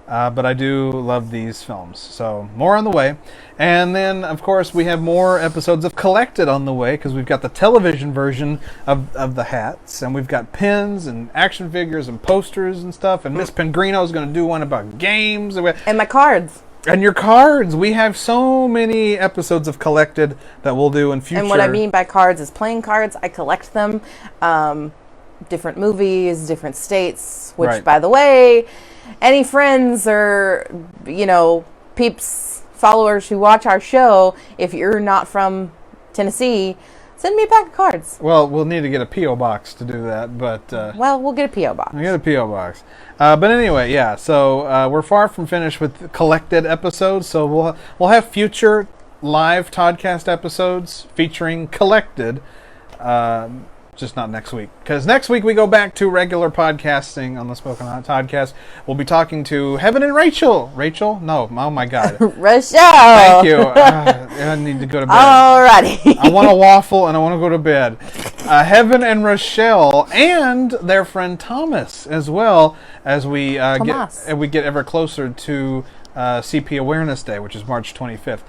But I do love these films. So more on the way. And then, of course, we have more episodes of Collected on the way, because we've got the television version of the hats, and we've got pins and action figures and posters and stuff. And Miss Pingrino is going to do one about games. And my cards. And your cards. We have so many episodes of Collected that we'll do in future. And what I mean by cards is playing cards. I collect them. Different movies, different states, which, right. By the way, any friends or, peeps, followers who watch our show, if you're not from Tennessee, send me a pack of cards. Well, we'll need to get a P.O. box to do that, but... we'll get a P.O. box. We'll get a P.O. box. But anyway, yeah, so we're far from finished with Collected episodes, so we'll have future live Toddcast episodes featuring Collected, just not next week. Because next week we go back to regular podcasting on the Smokin Hot Toddcast. We'll be talking to Heaven and Rachel. Rachel? No, oh my God. Rachel! Thank you. I need to go to bed. Alrighty. I want a waffle and I want to go to bed. Heaven and Rochelle, and their friend Thomas as well, as we get ever closer to CP Awareness Day, which is March 25th.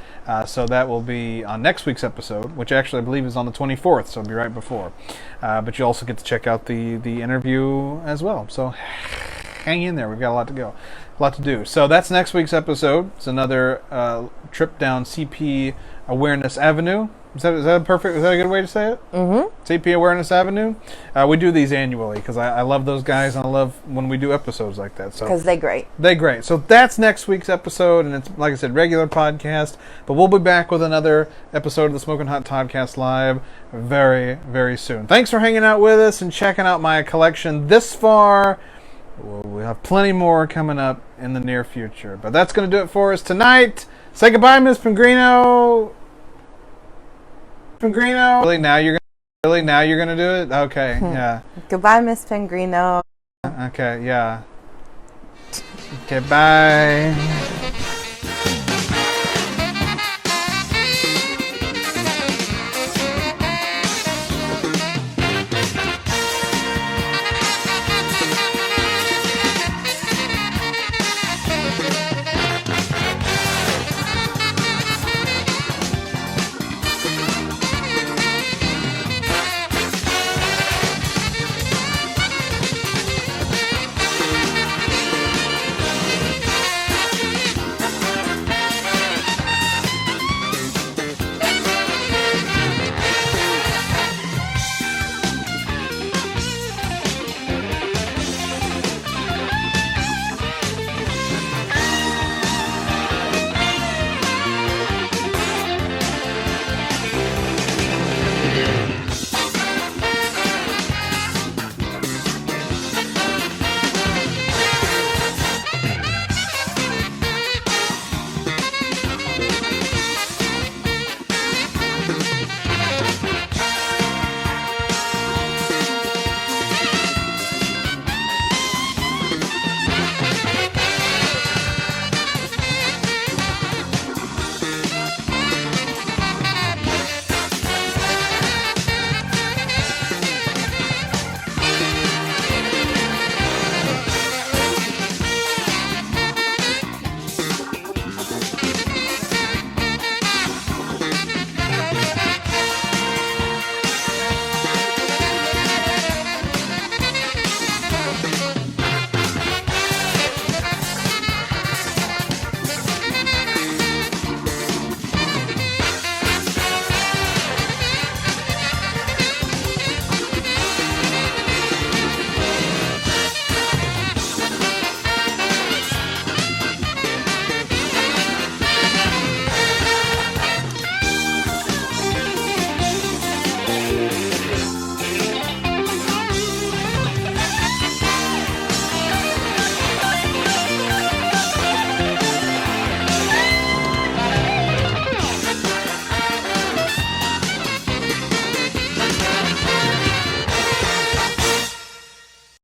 So that will be on next week's episode, which actually I believe is on the 24th, so it'll be right before. But you also get to check out the interview as well. So hang in there. We've got a lot to do. So that's next week's episode. It's another trip down CP Awareness Avenue. Is that a good way to say it? Mm-hmm. CP Awareness Avenue. We do these annually because I love those guys and I love when we do episodes like that. So because they're great. They're great. So that's next week's episode, and it's, like I said, regular podcast. But we'll be back with another episode of the Smokin Hot Toddcast Live very, very soon. Thanks for hanging out with us and checking out my collection this far. We'll have plenty more coming up in the near future. But that's going to do it for us tonight. Say goodbye, Miss Pingrino. Really now you're gonna do it? Okay, yeah. Goodbye, Miss Pingrino. Okay, yeah. Okay, bye.